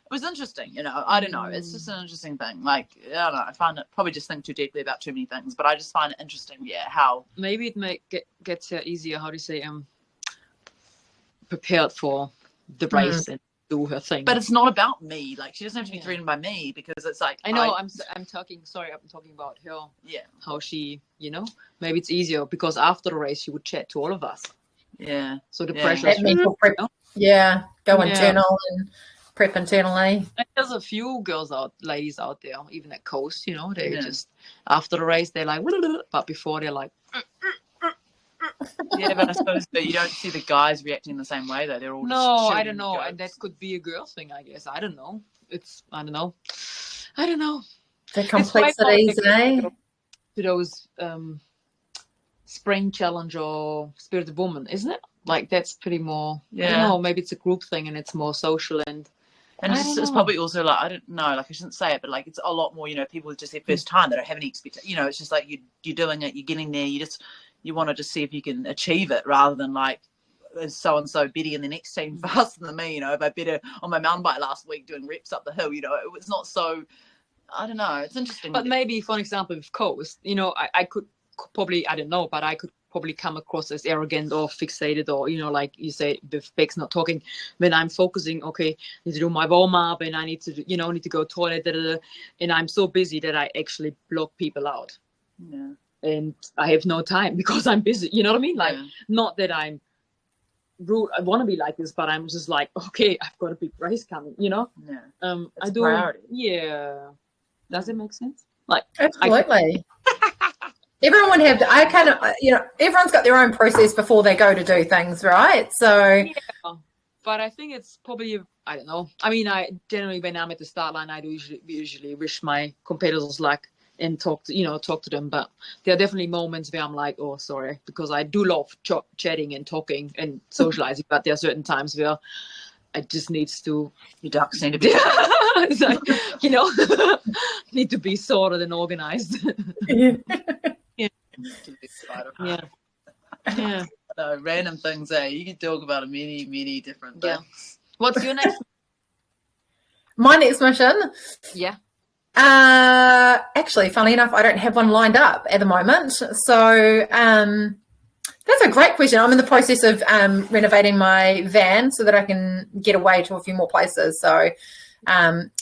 It was interesting, I don't know. It's just an interesting thing. Like, I don't know. I find it, probably just think too deeply about too many things, but I just find it interesting, how. Maybe it gets her easier, how do you say, prepared for the race and do her thing. But it's not about me. Like, she doesn't have to be threatened by me, because it's like. I know, I'm talking about her. Yeah. How she, maybe it's easier, because after the race, she would chat to all of us. Yeah. So the pressure. That mental prep. Yeah. Go and journal and prep internally. And there's a few ladies out there, even at Coast, they just, after the race, they're like, but before they're like. Yeah, but I suppose that you don't see the guys reacting the same way, though. They're all No, I don't know. Jokes. And that could be a girl thing, I guess. I don't know. I don't know. The complexities, eh? To those Spring Challenge or Spirit of Woman, isn't it? Like, that's pretty more, I don't know, maybe it's a group thing and it's more social and it's probably also like, I don't know, like I shouldn't say it, but like it's a lot more, people just their first time, they don't have any expectation, it's just like you're doing it, you're getting there, you want to just see if you can achieve it, rather than like so and so Betty in the next team faster than me, if I better on my mountain bike last week doing reps up the hill, it was not so, I don't know, it's interesting. But maybe for an example with Coast, I could probably, I don't know, but I could probably come across as arrogant or fixated, or like you say, with Bex not talking, when I'm focusing, okay, I need to do my warm-up and I need to need to go to the toilet, and I'm so busy that I actually block people out, and I have no time because I'm busy, you know what I mean? Like, not that I'm rude, I want to be like this, but I'm just like, okay, I've got a big race coming, I do. Priority. Does it make sense? Like, absolutely. Everyone would have, everyone's got their own process before they go to do things, right? So, but I think it's probably, I don't know. I mean, I generally, when I'm at the start line, I do usually wish my competitors luck and talk to them. But there are definitely moments where I'm like, oh, sorry, because I do love chatting and talking and socializing. But there are certain times where I just needs to. Your ducks need to be. It's like, need to be sorted and organized. Yeah. Random things, you can talk about many different things. What's your next? My next mission? Yeah. Actually, funnily enough, I don't have one lined up at the moment. So that's a great question. I'm in the process of renovating my van so that I can get away to a few more places. So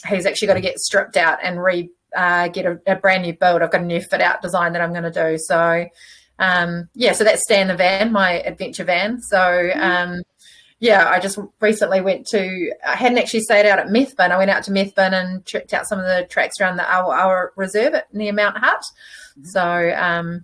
he's actually got to get stripped out and get a brand new build. I've got a new fit out design that I'm going to do. So, so that's Stay in the Van, my adventure van. So, I just recently I hadn't actually stayed out at Methbin. I went out to Methbin and checked out some of the tracks around the Awa Reserve near Mount Hutt. So, I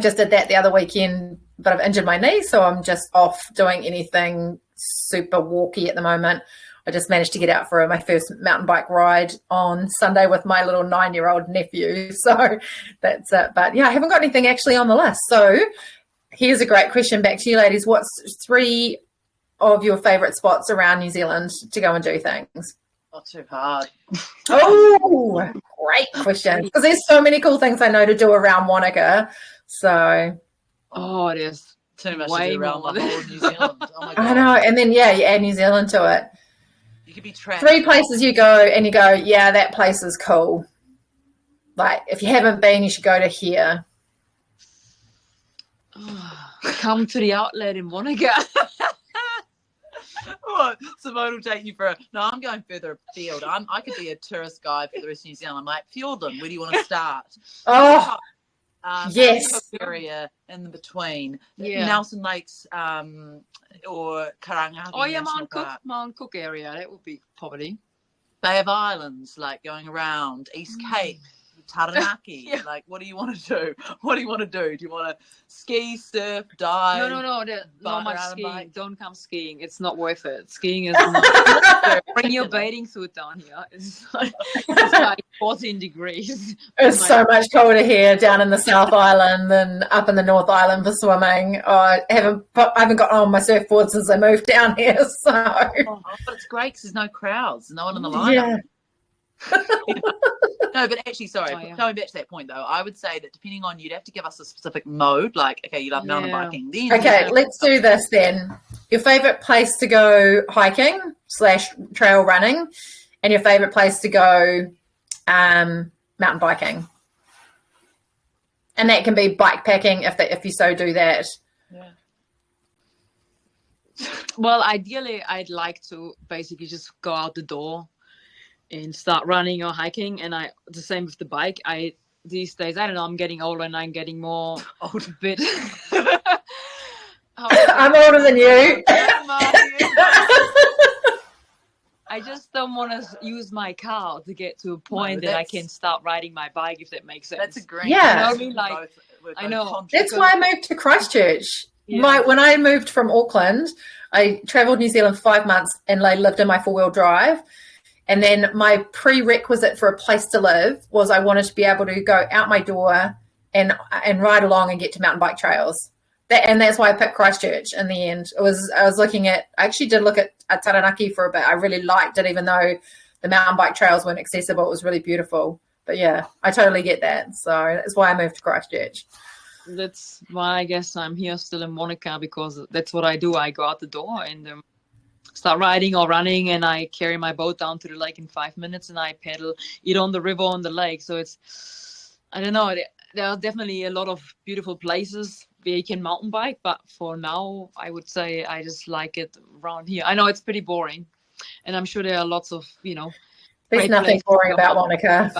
just did that the other weekend, but I've injured my knee. So I'm just off doing anything super walky at the moment. I just managed to get out for my first mountain bike ride on Sunday with my little 9-year-old nephew. So that's it. But I haven't got anything actually on the list. So here's a great question back to you, ladies. What's 3 of your favourite spots around New Zealand to go and do things? Not too hard. Oh, great question. Because there's so many cool things I know to do around Wanaka. So. Oh, there's too much to do around the whole of New Zealand. Oh my God. I know. And then, you add New Zealand to it. You could be trapped. 3 places you go and you go, that place is cool. Like, if you haven't been, you should go to here. Come to the outlet in Wanaka. What? Simone will take you I'm going further afield. I could be a tourist guide for the rest of New Zealand. I'm like, Fiordland, where do you want to start? Oh, yes. Area in the between. Nelson Lakes or Karangahau. Oh, Mount Cook area. That would be probably. Bay of Islands, like going around East Cape Taranaki. Yeah. Like, what do you want to do? What do you want to do? Do you want to ski, surf, dive? No. Not much around and skiing. bike? Don't come skiing. It's not worth it. Skiing is not. Bring your bathing suit down here. It's like 14 degrees. It's so much colder here down in the South Island than up in the North Island for swimming. I haven't got on my surfboard since I moved down here. So, But it's great because there's no crowds, no one in the lineup. No, but actually, sorry, going back to that point though, I would say that depending on, you'd have to give us a specific mode. Like, okay, you love mountain biking. Then okay, let's do this then. Your favorite place to go hiking / trail running, and your favorite place to go mountain biking, and that can be bike packing if you so do that. Yeah. Well, ideally, I'd like to basically just go out the door and start running or hiking, and the same with the bike. These days, I don't know, I'm getting older and I'm getting more old a bit. I'm older than you. I just don't want to use my car to get to a point that I can start riding my bike, if that makes sense. That's a great. Yeah. You know what I mean? Like, I know. That's why I moved to Christchurch. Yeah. When I moved from Auckland, I travelled New Zealand 5 months and I lived in my 4-wheel drive. And then my prerequisite for a place to live was I wanted to be able to go out my door and ride along and get to mountain bike trails. That's why I picked Christchurch in the end. I actually did look at Taranaki for a bit. I really liked it, even though the mountain bike trails weren't accessible. It was really beautiful. But yeah, I totally get that. So that's why I moved to Christchurch. That's why I guess I'm here still in Monica, because that's what I do. I go out the door and start riding or running, and I carry my boat down to the lake in 5 minutes, and I paddle either on the river or on the lake. So it's, I don't know, there are definitely a lot of beautiful places where you can mountain bike, but for now, I would say I just like it around here. I know it's pretty boring, and I'm sure there are lots of, There's nothing boring about Monica.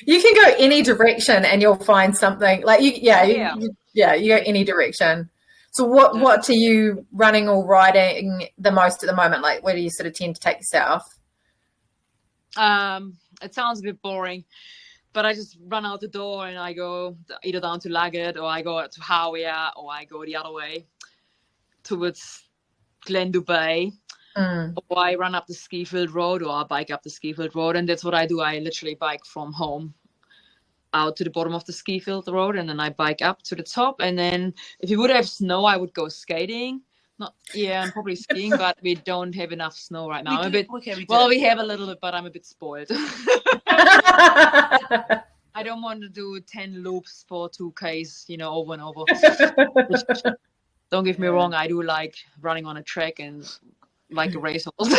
You can go any direction and you'll find something. Like you go any direction. So what are you running or riding the most at the moment? Like, where do you sort of tend to take yourself? It sounds a bit boring, but I just run out the door and I go either down to Laggett, or I go to Hawea, or I go the other way towards Glendu Bay. Or I run up the Skifield Road, or I bike up the Skifield Road, and that's what I do. I literally bike from home out to the bottom of the Skifield Road, and then I bike up to the top. And then if you would have snow, I would go skating. I'm probably skiing, but we don't have enough snow right now. We have a little bit, but I'm a bit spoiled. I don't want to do 10 loops for 2Ks, over and over. Don't get me wrong, I do like running on a track and like a racehorse.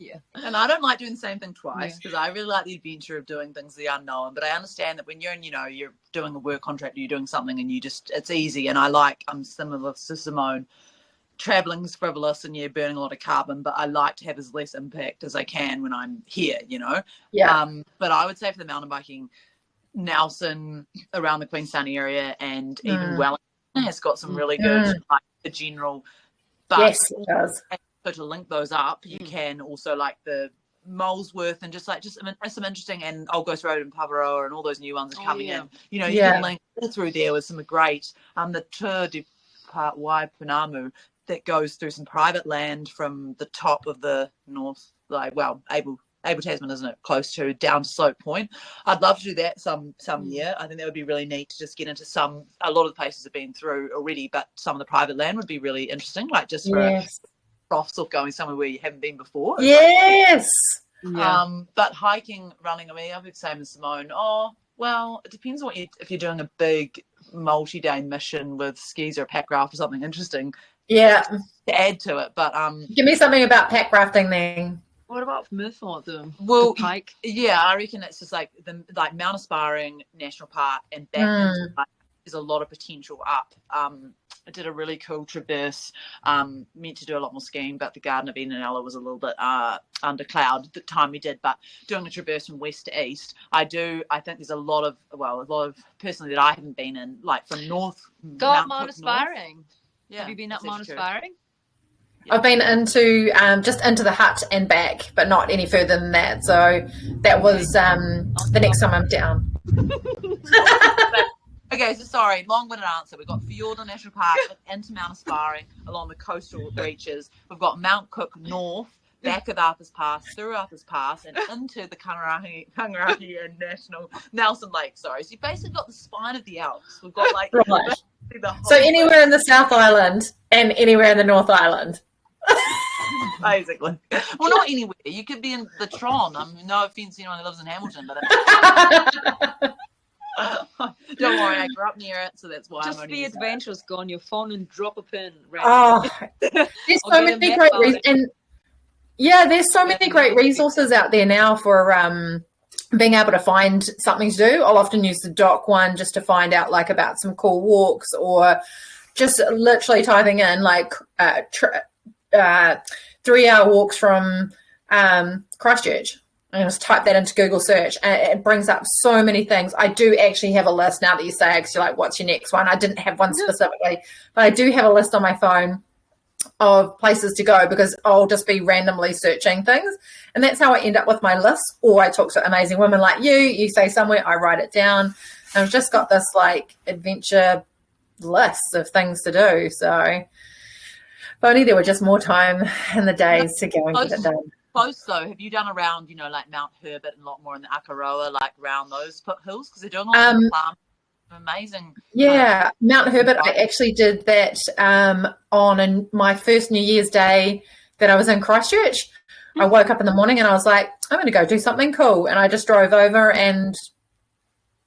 Yeah. And I don't like doing the same thing twice, because I really like the adventure of doing things the unknown. But I understand that when you're you're doing a work contract, or you're doing something and it's easy. And I'm similar to Simone. Traveling's frivolous and you're burning a lot of carbon, but I like to have as less impact as I can when I'm here, Yeah. But I would say for the mountain biking, Nelson around the Queenstown area, and even Wellington has got some really good, like the general. But yes, it does. So to link those up, you can also like the Molesworth and just some interesting, and Old Ghost Road and Pavaroa and all those new ones are coming in. You can link through there with some great the Tour de Waipunamu that goes through some private land from the top of the north, Able Tasman, isn't it, close to down to Slope Point. I'd love to do that some year. I think that would be really neat to just get into a lot of the places I've been through already, but some of the private land would be really interesting, like just for a profs of going somewhere where you haven't been before. Yes. But hiking, running, I've been saying to Simone, it depends on if you're doing a big multi-day mission with skis or a pack raft or something interesting. Yeah. To add to it, but give me something about pack rafting then. What about Mythmore, the pike? Yeah, I reckon it's just like Mount Aspiring National Park and back there's a lot of potential up. I did a really cool traverse, meant to do a lot more skiing, but the Garden of Eden and Ella was a little bit under cloud the time we did, but doing a traverse from west to east, I think there's a lot of personally that I haven't been in, like from north. Go up Mount Aspiring. Yeah, have you been up Mount Aspiring? I've been into just into the hut and back, but not any further than that. So that was the next time I'm down. Okay, so sorry, long-winded answer. We've got Fjorda National Park into Mount Aspiring along the coastal reaches. We've got Mount Cook North, back of Arthur's Pass, through Arthur's Pass, and into the Kangarahi and National Nelson Lake. Sorry, so you've basically got the spine of the Alps. We've got like right. the whole So anywhere in the South Island and anywhere in the North Island. Basically. Well, not anywhere. You could be in the Tron. No offense to anyone who lives in Hamilton, but don't worry, I grew up near it, so that's why. Just I'm be adventurous. Go on your phone and drop a pin. There's so many great there's so many great resources out there now for being able to find something to do. I'll often use the doc one just to find out like about some cool walks, or just literally typing in like 3-hour walks from Christchurch. And just type that into Google search, and it brings up so many things. I do actually have a list now that you say, actually, like, what's your next one? I didn't have one specifically, but I do have a list on my phone of places to go, because I'll just be randomly searching things. And that's how I end up with my list. Or I talk to amazing women like you say somewhere, I write it down. And I've just got this like adventure list of things to do. So if only there were just more time in the days to go and get it done. Close though, have you done around, like Mount Herbert and a lot more in the Akaroa, like around those foothills? Because they're doing a lot of amazing. Yeah, Mount Herbert, I actually did that on my first New Year's Day that I was in Christchurch. I woke up in the morning and I was like, I'm going to go do something cool. And I just drove over and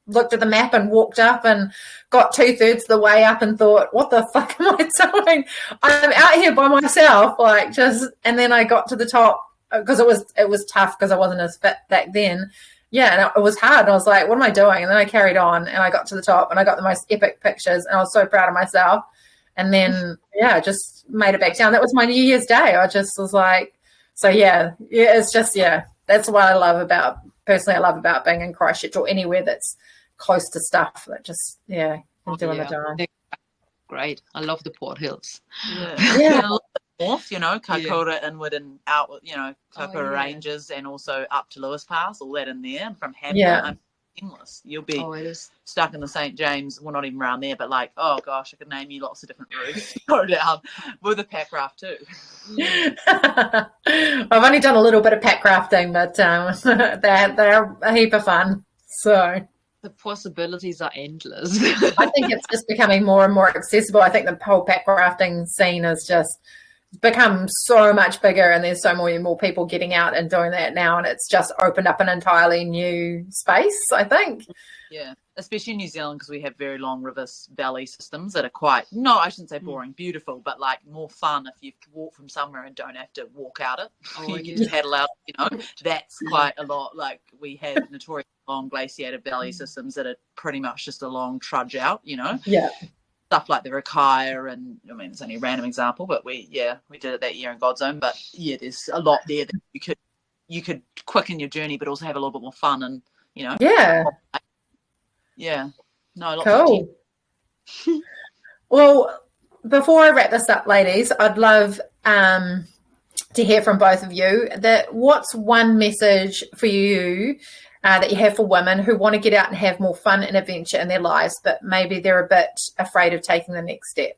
looked at the map and walked up and got 2/3 of the way up and thought, what the fuck am I doing? I'm out here by myself, and then I got to the top, because it was tough because I wasn't as fit back then. Yeah, and it was hard. I was like, what am I doing? And then I carried on and I got to the top and I got the most epic pictures and I was so proud of myself. And then, just made it back down. That was my New Year's Day. I just was like, so it's just, that's what I love about being in Christchurch or anywhere that's close to stuff that just, can do on the time. Great. I love the Port Hills. Yeah. North, Kaikoura inward and out, Kaikoura Ranges, and also up to Lewis Pass, all that in there. And from Hamilton, endless. You'll be stuck in the St. James, well, not even around there, but like, oh gosh, I could name you lots of different routes to go down with a pack raft too. I've only done a little bit of pack rafting, but they're a heap of fun. So the possibilities are endless. I think it's just becoming more and more accessible. I think the whole pack rafting scene is just become so much bigger, and there's so more people getting out and doing that now, and it's just opened up an entirely new space, I think. Yeah, especially in New Zealand, because we have very long river valley systems that are quite, no, I shouldn't say boring, beautiful, but like more fun if you walk from somewhere and don't have to walk out it. You can paddle out, that's quite a lot. Like we have notorious long glaciated valley systems that are pretty much just a long trudge out, Yeah. Stuff like the Rakaya, and I mean it's only a random example, but we did it that year in Godzone. But there's a lot there that you could quicken your journey, but also have a little bit more fun, and cool. Well, before I wrap this up, ladies, I'd love to hear from both of you that what's one message for you that you have for women who want to get out and have more fun and adventure in their lives, but maybe they're a bit afraid of taking the next step?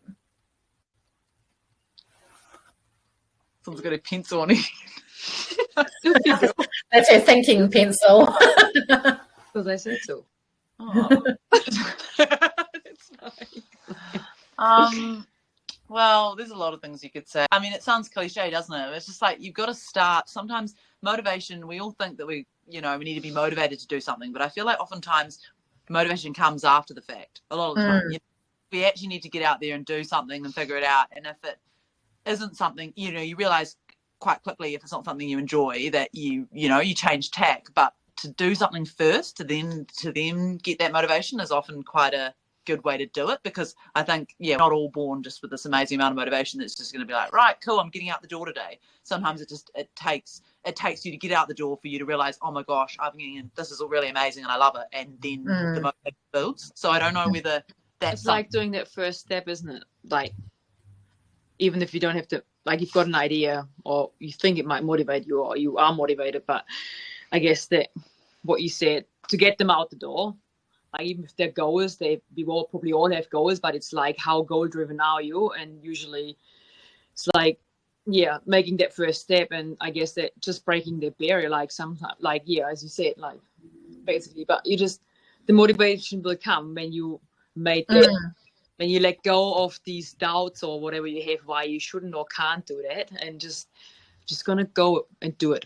Someone's got a pencil on it. That's her thinking pencil. Because I said so. Oh. It's nice. Well, there's a lot of things you could say. I mean, it sounds cliche, doesn't it? It's just like you've got to start. Sometimes motivation, we all think that we need to be motivated to do something, but I feel like oftentimes motivation comes after the fact. A lot of the time, we actually need to get out there and do something and figure it out. And if it isn't something, you realize quite quickly if it's not something you enjoy that you change tack. But to do something first, to then get that motivation is often quite a good way to do it, because I think we're not all born just with this amazing amount of motivation that's just going to be like, right, cool, I'm getting out the door today. Sometimes it takes you to get out the door for you to realize, oh my gosh, this is all really amazing and I love it, and then the motivation builds. So I don't know whether that's like doing that first step, isn't it? Like even if you don't have to, like, you've got an idea or you think it might motivate you or you are motivated, but I guess that what you said, to get them out the door, like, even if they're goals, we all probably all have goals, but it's like, how goal driven are you? And usually it's like, yeah, making that first step, and I guess that just breaking the barrier, like sometimes, like, yeah, as you said, like, basically, but the motivation will come when you made that, when you let go of these doubts or whatever you have why you shouldn't or can't do that, and just gonna go and do it.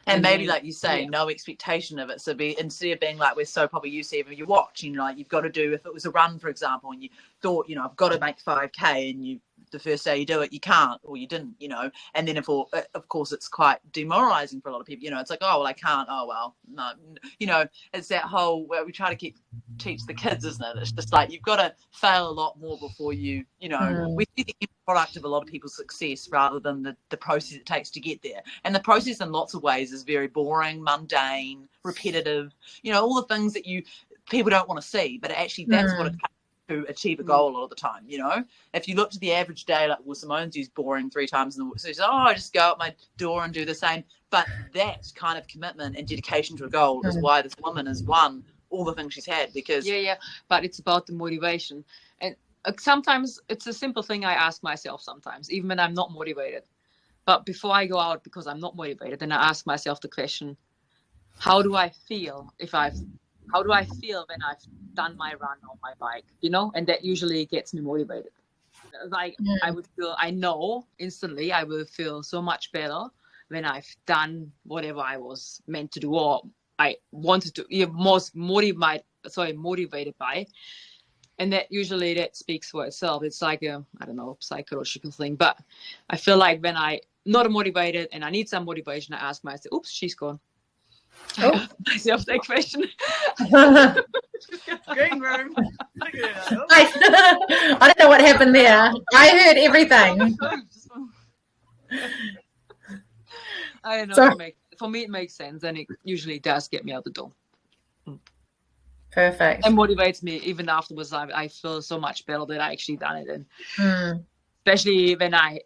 And maybe, like you say, no expectation of it. So instead of being like, we're so probably used to, even you watch, you know, like, you've got to do, if it was a run, for example, and you thought, you know, I've got to make 5K, and the first day you do it, you can't, or you didn't, you know, and then of course it's quite demoralizing for a lot of people, you know, it's like, oh, well, I can't, oh, well, no, you know, it's that whole, where we try to teach the kids, isn't it? It's just like, you've got to fail a lot more before you know, we see the end product of a lot of people's success rather than the process it takes to get there. And the process in lots of ways is very boring, mundane, repetitive, you know, all the things that people don't want to see, but actually that's what it takes to achieve a goal a lot of the time, you know. If you look to the average day, like, well, Simone's used boring 3 times in the week, so she's like, oh, I just go out my door and do the same. But that kind of commitment and dedication to a goal is why this woman has won all the things she's had, because but it's about the motivation. And sometimes it's a simple thing I ask myself sometimes, even when I'm not motivated, but before I go out because I'm not motivated, then I ask myself the question, how do I feel when I've done my run on my bike, you know? And that usually gets me motivated. Like, I know instantly I will feel so much better when I've done whatever I was meant to do, or I wanted to, motivated by. And that usually speaks for itself. It's like a, I don't know, psychological thing. But I feel like when I'm not motivated and I need some motivation, I ask myself, oops, she's gone. Oh. Myself that question. Green room. I don't know what happened there. I heard everything. I don't know. For me, it makes sense, and it usually does get me out the door. Perfect. It motivates me. Even afterwards, I feel so much better that I actually done it. And especially when I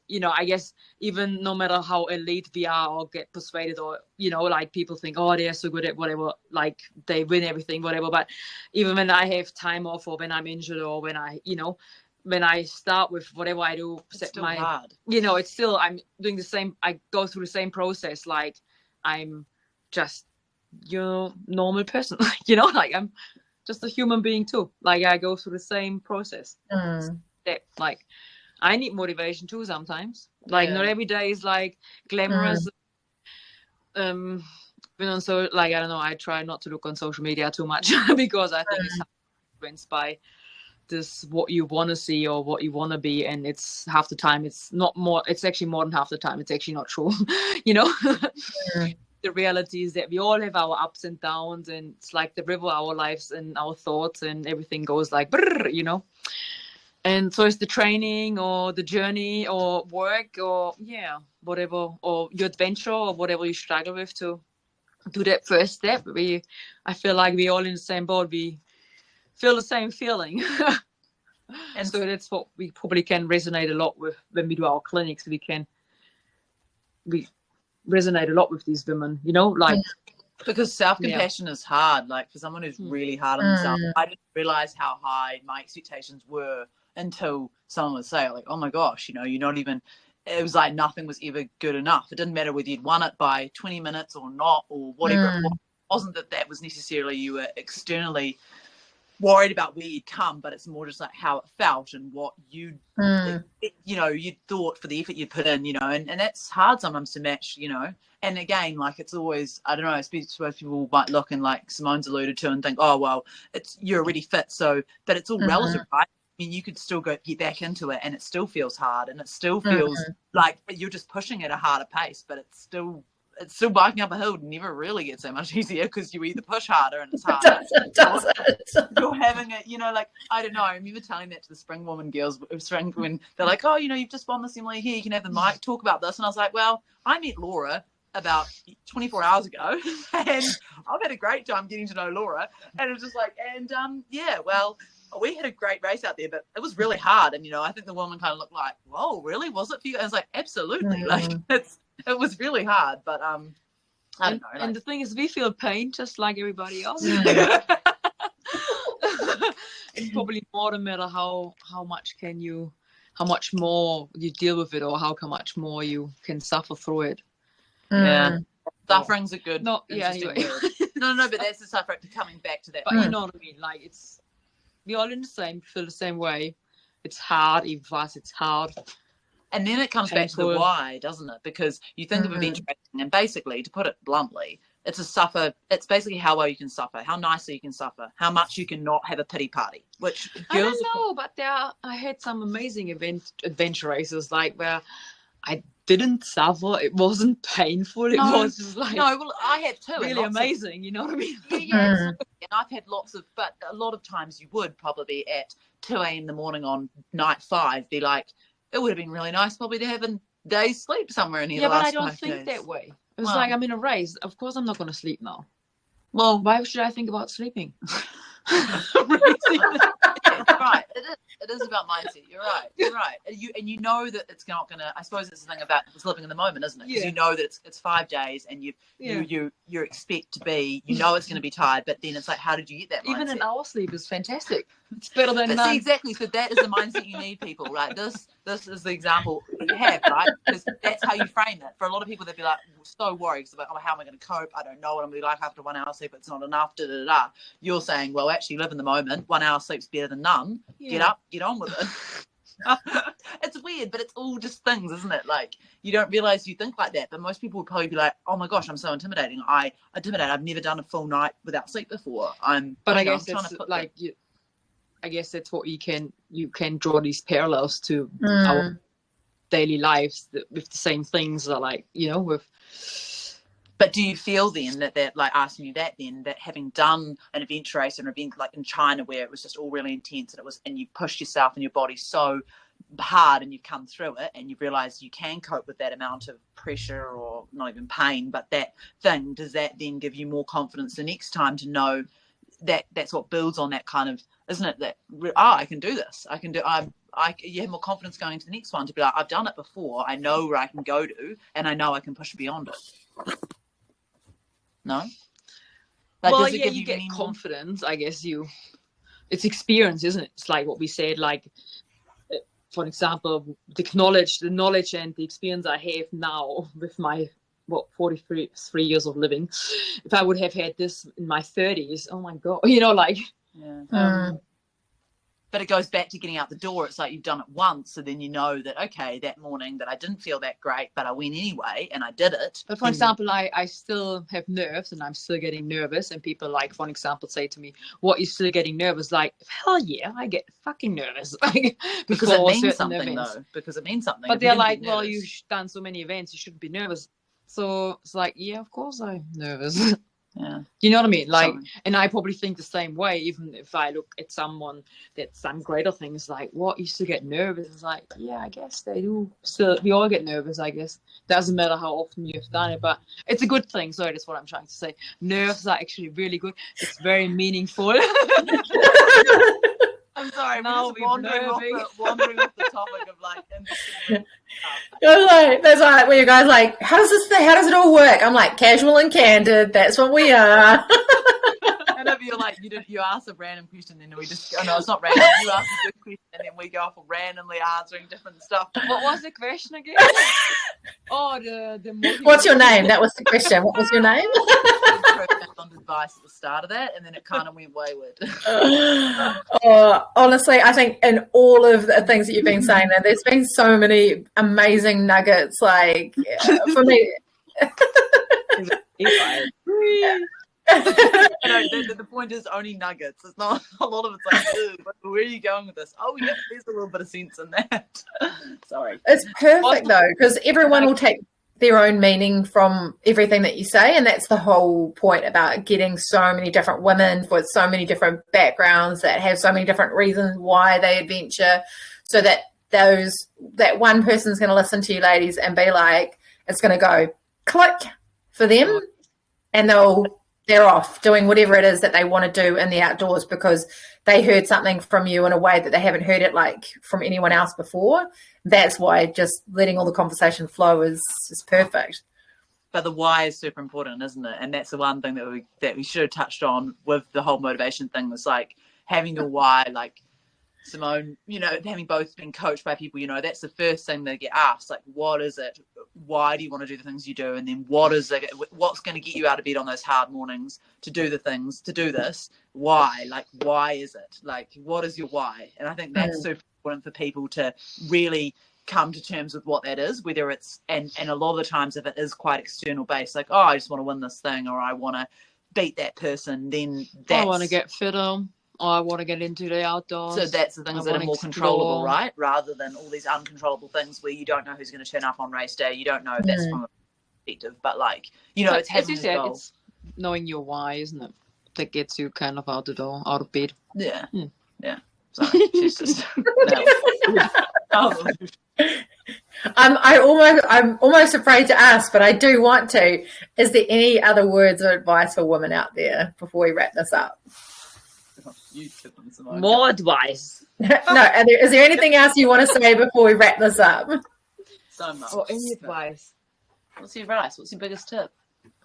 guess even no matter how elite we are or get persuaded, or, you know, like, people think, oh, they're so good at whatever, like, they win everything, whatever. But even when I have time off, or when I'm injured, or when I start with whatever I do, it's still hard. You know, it's still, I'm doing the same, I go through the same process. Like, I'm just your normal person, you know, like, I'm just a human being too. Like, I go through the same process. Like, I need motivation too sometimes. Like, not every day is like glamorous. So, like, I don't know, I try not to look on social media too much because I think it's influenced by this, what you want to see or what you want to be, and it's half the time it's actually more than half the time it's actually not true. You know. The reality is that we all have our ups and downs, and it's like the river, our lives and our thoughts, and everything goes like brrr, you know. And so it's the training or the journey or work or whatever, or your adventure or whatever you struggle with to do that first step. I feel like we all in the same boat. We feel the same feeling. And so that's what we probably can resonate a lot with when we do our clinics. We resonate a lot with these women, you know, like, because self-compassion is hard. Like, for someone who's really hard on themselves, I didn't realize how high my expectations were until someone would say, like, oh my gosh, you know, you're not even, it was like nothing was ever good enough. It didn't matter whether you'd won it by 20 minutes or not, or whatever it was. It wasn't that was necessarily you were externally worried about where you'd come, but it's more just like how it felt and what you thought for the effort you put in, you know, and that's hard sometimes to match, you know. And again, like, it's always, I don't know, I suppose people might look, and like Simone's alluded to, and think, oh, well, you're already fit, so, but it's all relative, right? I mean, you could still get back into it and it still feels hard, and it still feels like you're just pushing at a harder pace, but it's still biking up a hill never really gets so much easier, because you either push harder and it's harder. It does. You're having it, you know, like, I don't know. I remember telling that to the Spring Woman girls when they're like, oh, you know, you've just won this Emily, here, you can have the mic, talk about this. And I was like, well, I met Laura about 24 hours ago, and I've had a great time getting to know Laura, and it's just like, and yeah, well, we had a great race out there, but it was really hard, and I think the woman kind of looked like, whoa, really, was it for you? And I was like, absolutely, like it was really hard, but I don't know. And the thing is, we feel pain just like everybody else. It's probably more no matter how much more you deal with it, or how much more you can suffer through it. Yeah, suffering's a good. Anyway. no, but that's the suffering. Coming back to that, but you know what I mean. Like we all in the same, feel the same way. It's hard, even for us. It's hard. And then it comes back to the why, doesn't it? Because you think of adventure racing, and basically, to put it bluntly, it's basically how well you can suffer, how nicely you can suffer, how much you can not have a pity party. Which I don't know, but I had some amazing adventure races, like where I didn't suffer. It wasn't painful. It was just like I had too. Really amazing. You know what I mean? Yeah. And I've had but a lot of times you would probably at 2 a.m. in the morning on night 5 be like, it would have been really nice probably to have a day's sleep somewhere in here. Yeah, but I don't think that way. It was like, I'm in a race. Of course I'm not going to sleep now. Well, why should I think about sleeping? Right. It is about mindset. You're right. And you know that it's not gonna. I suppose it's the thing about living in the moment, isn't it? Because you know that it's 5 days, and you expect to be. You know it's going to be tired, but then it's like, how did you get that mindset? Even an hour sleep is fantastic. It's better than none. See, exactly. So that is the mindset you need, people. Right. This is the example you have, right? Because that's how you frame it. For a lot of people, they'd be like so worried because like, oh, how am I going to cope? I don't know what I'm going to be like after 1 hour sleep. It's not enough. Da da da. You're saying, well, actually live in the moment. 1 hour sleep's better than none. Get up, get on with it. It's weird, but it's all just things, isn't it? Like, you don't realize you think like that, but most people would probably be like, oh my gosh, I'm so intimidating. I've never done a full night without sleep before. I guess that's what you can draw these parallels to our daily lives with the same things are like, But do you feel then that like asking you that having done an adventure race, an event like in China where it was just all really intense and you pushed yourself and your body so hard and you've come through it and you've realized you can cope with that amount of pressure or not even pain, but that thing, does that then give you more confidence the next time to know that that's what builds on that kind of, isn't it, that I can do this, you have more confidence going into the next one to be like, I've done it before, I know where I can go to and I know I can push beyond it. No? Like, well, you get confidence, I guess. It's experience, isn't it? It's like what we said, like, for example, the knowledge and the experience I have now with my 43 years of living. If I would have had this in my 30s, oh my God, But it goes back to getting out the door. It's like you've done it once, so then you know that, okay, that morning that I didn't feel that great, but I went anyway and I did it. But for example, I still have nerves and I'm still getting nervous. And people like, for example, say to me, what, you still getting nervous? Like, hell yeah, I get fucking nervous. Because it means something, though. Because it means something. But they're like, well, you've done so many events, you shouldn't be nervous. So it's like, yeah, of course I'm nervous. Yeah. You know what I mean? Like, and I probably think the same way, even if I look at someone that's done greater things, like, what, you still get nervous? It's like, yeah, I guess they do. Still, we all get nervous, I guess. Doesn't matter how often you've done it, but it's a good thing. So that's what I'm trying to say. Nerves are actually really good. It's very meaningful. I'm sorry, we're just wandering off the topic of like interesting. That's like where you guys like, how does it all work? I'm like, casual and candid. That's what we are. And if you're like, you ask a random question, and then we just go, no, it's not random. You ask a good question, and then we go off randomly answering different stuff. What was the question again? The what's your name? That was the question. What was your name? On advice at the start of that, and then it kind of went wayward. Honestly, I think in all of the things that you've been saying, there's been so many amazing nuggets. Like for me. The point is only nuggets. It's not a lot of it's like, where are you going with this? Oh yeah, there's a little bit of sense in that. Sorry. It's perfect though, because everyone will take their own meaning from everything that you say, and that's the whole point about getting so many different women with so many different backgrounds that have so many different reasons why they adventure, so that that one person's going to listen to you ladies and be like, it's going to go click, for them, and they're off doing whatever it is that they want to do in the outdoors because they heard something from you in a way that they haven't heard it like from anyone else before. That's why just letting all the conversation flow is perfect. But the why is super important, isn't it? And that's the one thing that we should have touched on with the whole motivation thing, was like having your why. Like Simone, having both been coached by people, that's the first thing they get asked. Like, what is it? Why do you want to do the things you do? And then what is it? What's going to get you out of bed on those hard mornings to do the things, to do this? Why? Like, why is it? Like, what is your why? And I think that's super important for people to really come to terms with what that is, whether it's, and a lot of the times if it is quite external based, like, oh, I just want to win this thing, or I want to beat that person, then that's... I want to get fitter. I want to get into the outdoors. So that's the things that are more controllable, right? Rather than all these uncontrollable things where you don't know who's going to turn up on race day. You don't know. That's from a perspective. But like, it's having as you said, it's knowing your why, isn't it? That gets you kind of out the door, out of bed. Yeah. Yeah. Sorry. She's just... I'm almost afraid to ask, but I do want to. Is there any other words of advice for women out there before we wrap this up? More advice. No, is there anything else you want to say before we wrap this up? So much. Or any advice. What's your advice? What's your biggest tip?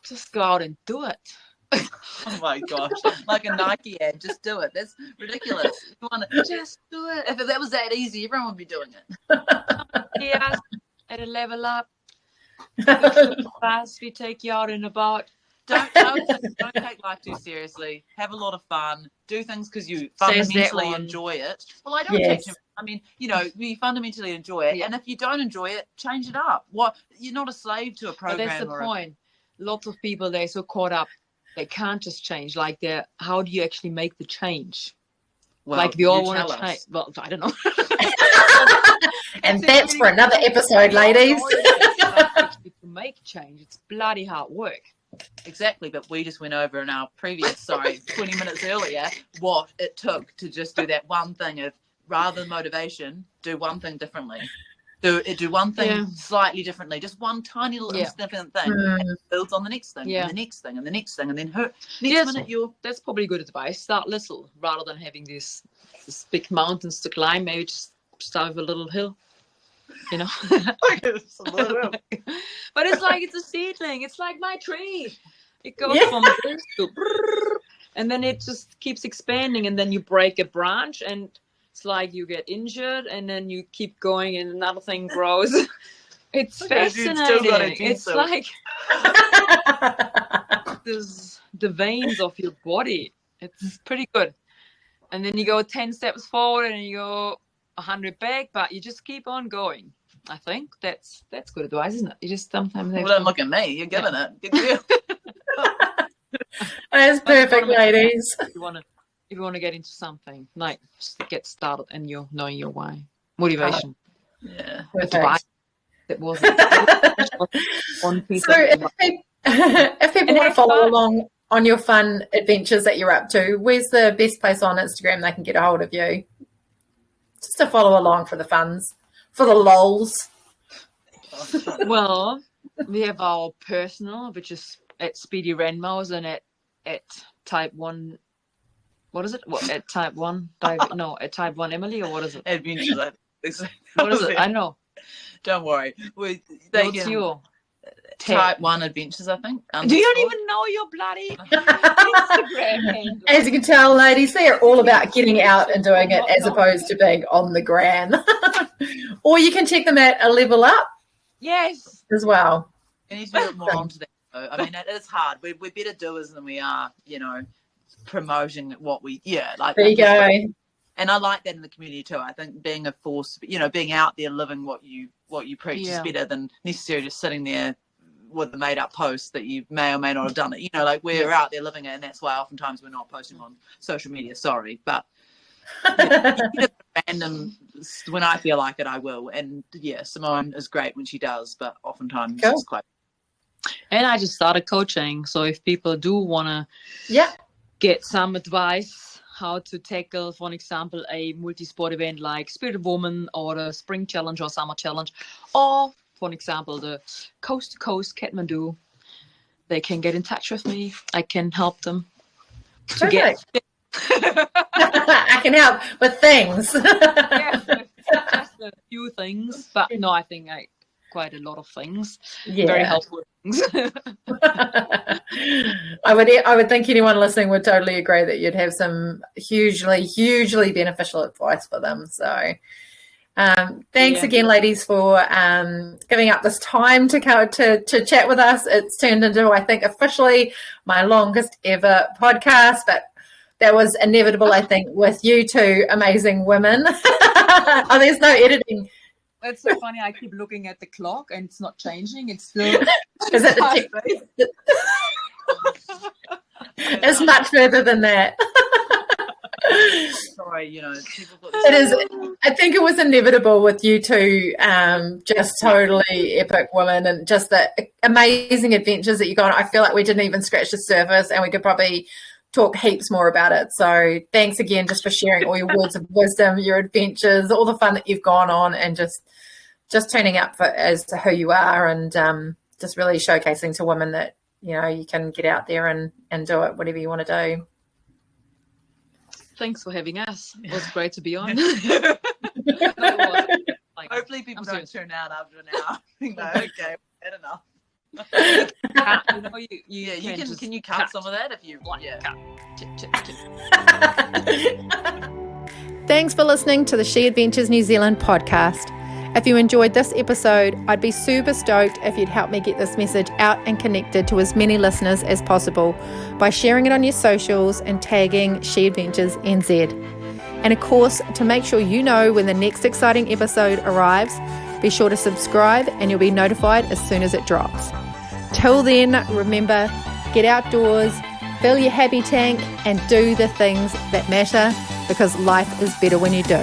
Just go out and do it. Oh my gosh. Like a Nike ad, just do it. That's ridiculous. You want to just do it. If that was that easy, everyone would be doing it. Yes, at a level up. Fast, we take you out and about. Don't take life too seriously. Have a lot of fun. Do things because you fundamentally enjoy it. Well, I don't take too much. I mean, we fundamentally enjoy it. Yeah. And if you don't enjoy it, change it up. You're not a slave to a program. But that's the point. Lots of people, they're so caught up. They can't just change. Like, how do you actually make the change? Well, like, we all want to change. Well, I don't know. And that's for another episode, ladies. To make change, it's bloody hard work. Exactly, but we just went over in our previous 20 minutes earlier what it took to just do that one thing of, rather than motivation, do one thing differently. Do one thing slightly differently, just one tiny little insignificant thing, and it builds on the next thing, and the next thing, and the next thing, and then next minute that's probably good advice. Start little, rather than having these big mountains to climb. Maybe just start with a little hill. It's a little hill. But it's like it's a seedling. It's like my tree. It goes from this to and then it just keeps expanding, and then you break a branch, and it's like you get injured, and then you keep going, and another thing grows. It's fascinating. It's like the veins of your body. It's pretty good. And then you go 10 steps forward, and you go 100 back, but you just keep on going. I think that's good advice, isn't it? You just sometimes have don't look at me. You're giving it. Good deal. That's perfect, ladies. If you want to get into something, like just get started, and you're knowing your why. Motivation. Advice. It wasn't one piece. So if people want to follow along on your fun adventures that you're up to, where's the best place on Instagram they can get a hold of you? Just to follow along for the funs, for the lols. Well, we have our personal, which is at Speedy Renmouse, and at Type 1. What is it? What, at Type 1? At Type 1 Emily, or what is it? Adventures. What is it? I know. Don't worry. What's your Type 1 Adventures, I think. Do you don't even know your bloody Instagram handle? As you can tell, ladies, they are all about getting out and doing it as opposed to being on the gram. Or you can check them at A Level Up. Yes. As well. You need to put more onto that. I mean, it is hard. We're better doers than we are, promoting what we, there you go. And I like that in the community too. I think being a force, being out there living what you preach is better than necessarily just sitting there with the made up post that you may or may not have done it. We're out there living it, and that's why oftentimes we're not posting on social media. Sorry, but random when I feel like it, I will. And Simone is great when she does, but oftentimes it's quite. And I just started coaching, so if people do want to get some advice how to tackle, for an example, a multi-sport event like Spirit of Woman or the Spring Challenge or Summer Challenge, or for an example the Coast to Coast Kathmandu, they can get in touch with me. I can help them to Perfect. get I can help with things. just a few things, but no, I think quite a lot of things. Yeah. Very helpful things. I would think anyone listening would totally agree that you'd have some hugely beneficial advice for them. So thanks again, ladies, for giving up this time to chat with us. It's turned into, I think, officially my longest ever podcast, but that was inevitable, I think, with you two amazing women. Oh, there's no editing. It's so funny. I keep looking at the clock and it's not changing. It's still. Is it it's much further than that. Sorry, people got It is. I think it was inevitable with you two, just totally epic women, and just the amazing adventures that you go on. I feel like we didn't even scratch the surface, and we could probably talk heaps more about it. So thanks again just for sharing all your words of wisdom, your adventures, all the fun that you've gone on, and just turning up as to who you are, and just really showcasing to women that you can get out there and do it, whatever you want to do. Thanks for having us. It was great to be on. Hopefully people don't tune out after an hour. Okay, had enough. Can you cut some of that if you want? Yeah. Thanks for listening to the She Adventures New Zealand podcast. If you enjoyed this episode, I'd be super stoked if you'd help me get this message out and connected to as many listeners as possible by sharing it on your socials and tagging She Adventures NZ. And of course, to make sure you know when the next exciting episode arrives, be sure to subscribe and you'll be notified as soon as it drops. Till then, remember, get outdoors, fill your happy tank, and do the things that matter, because life is better when you do.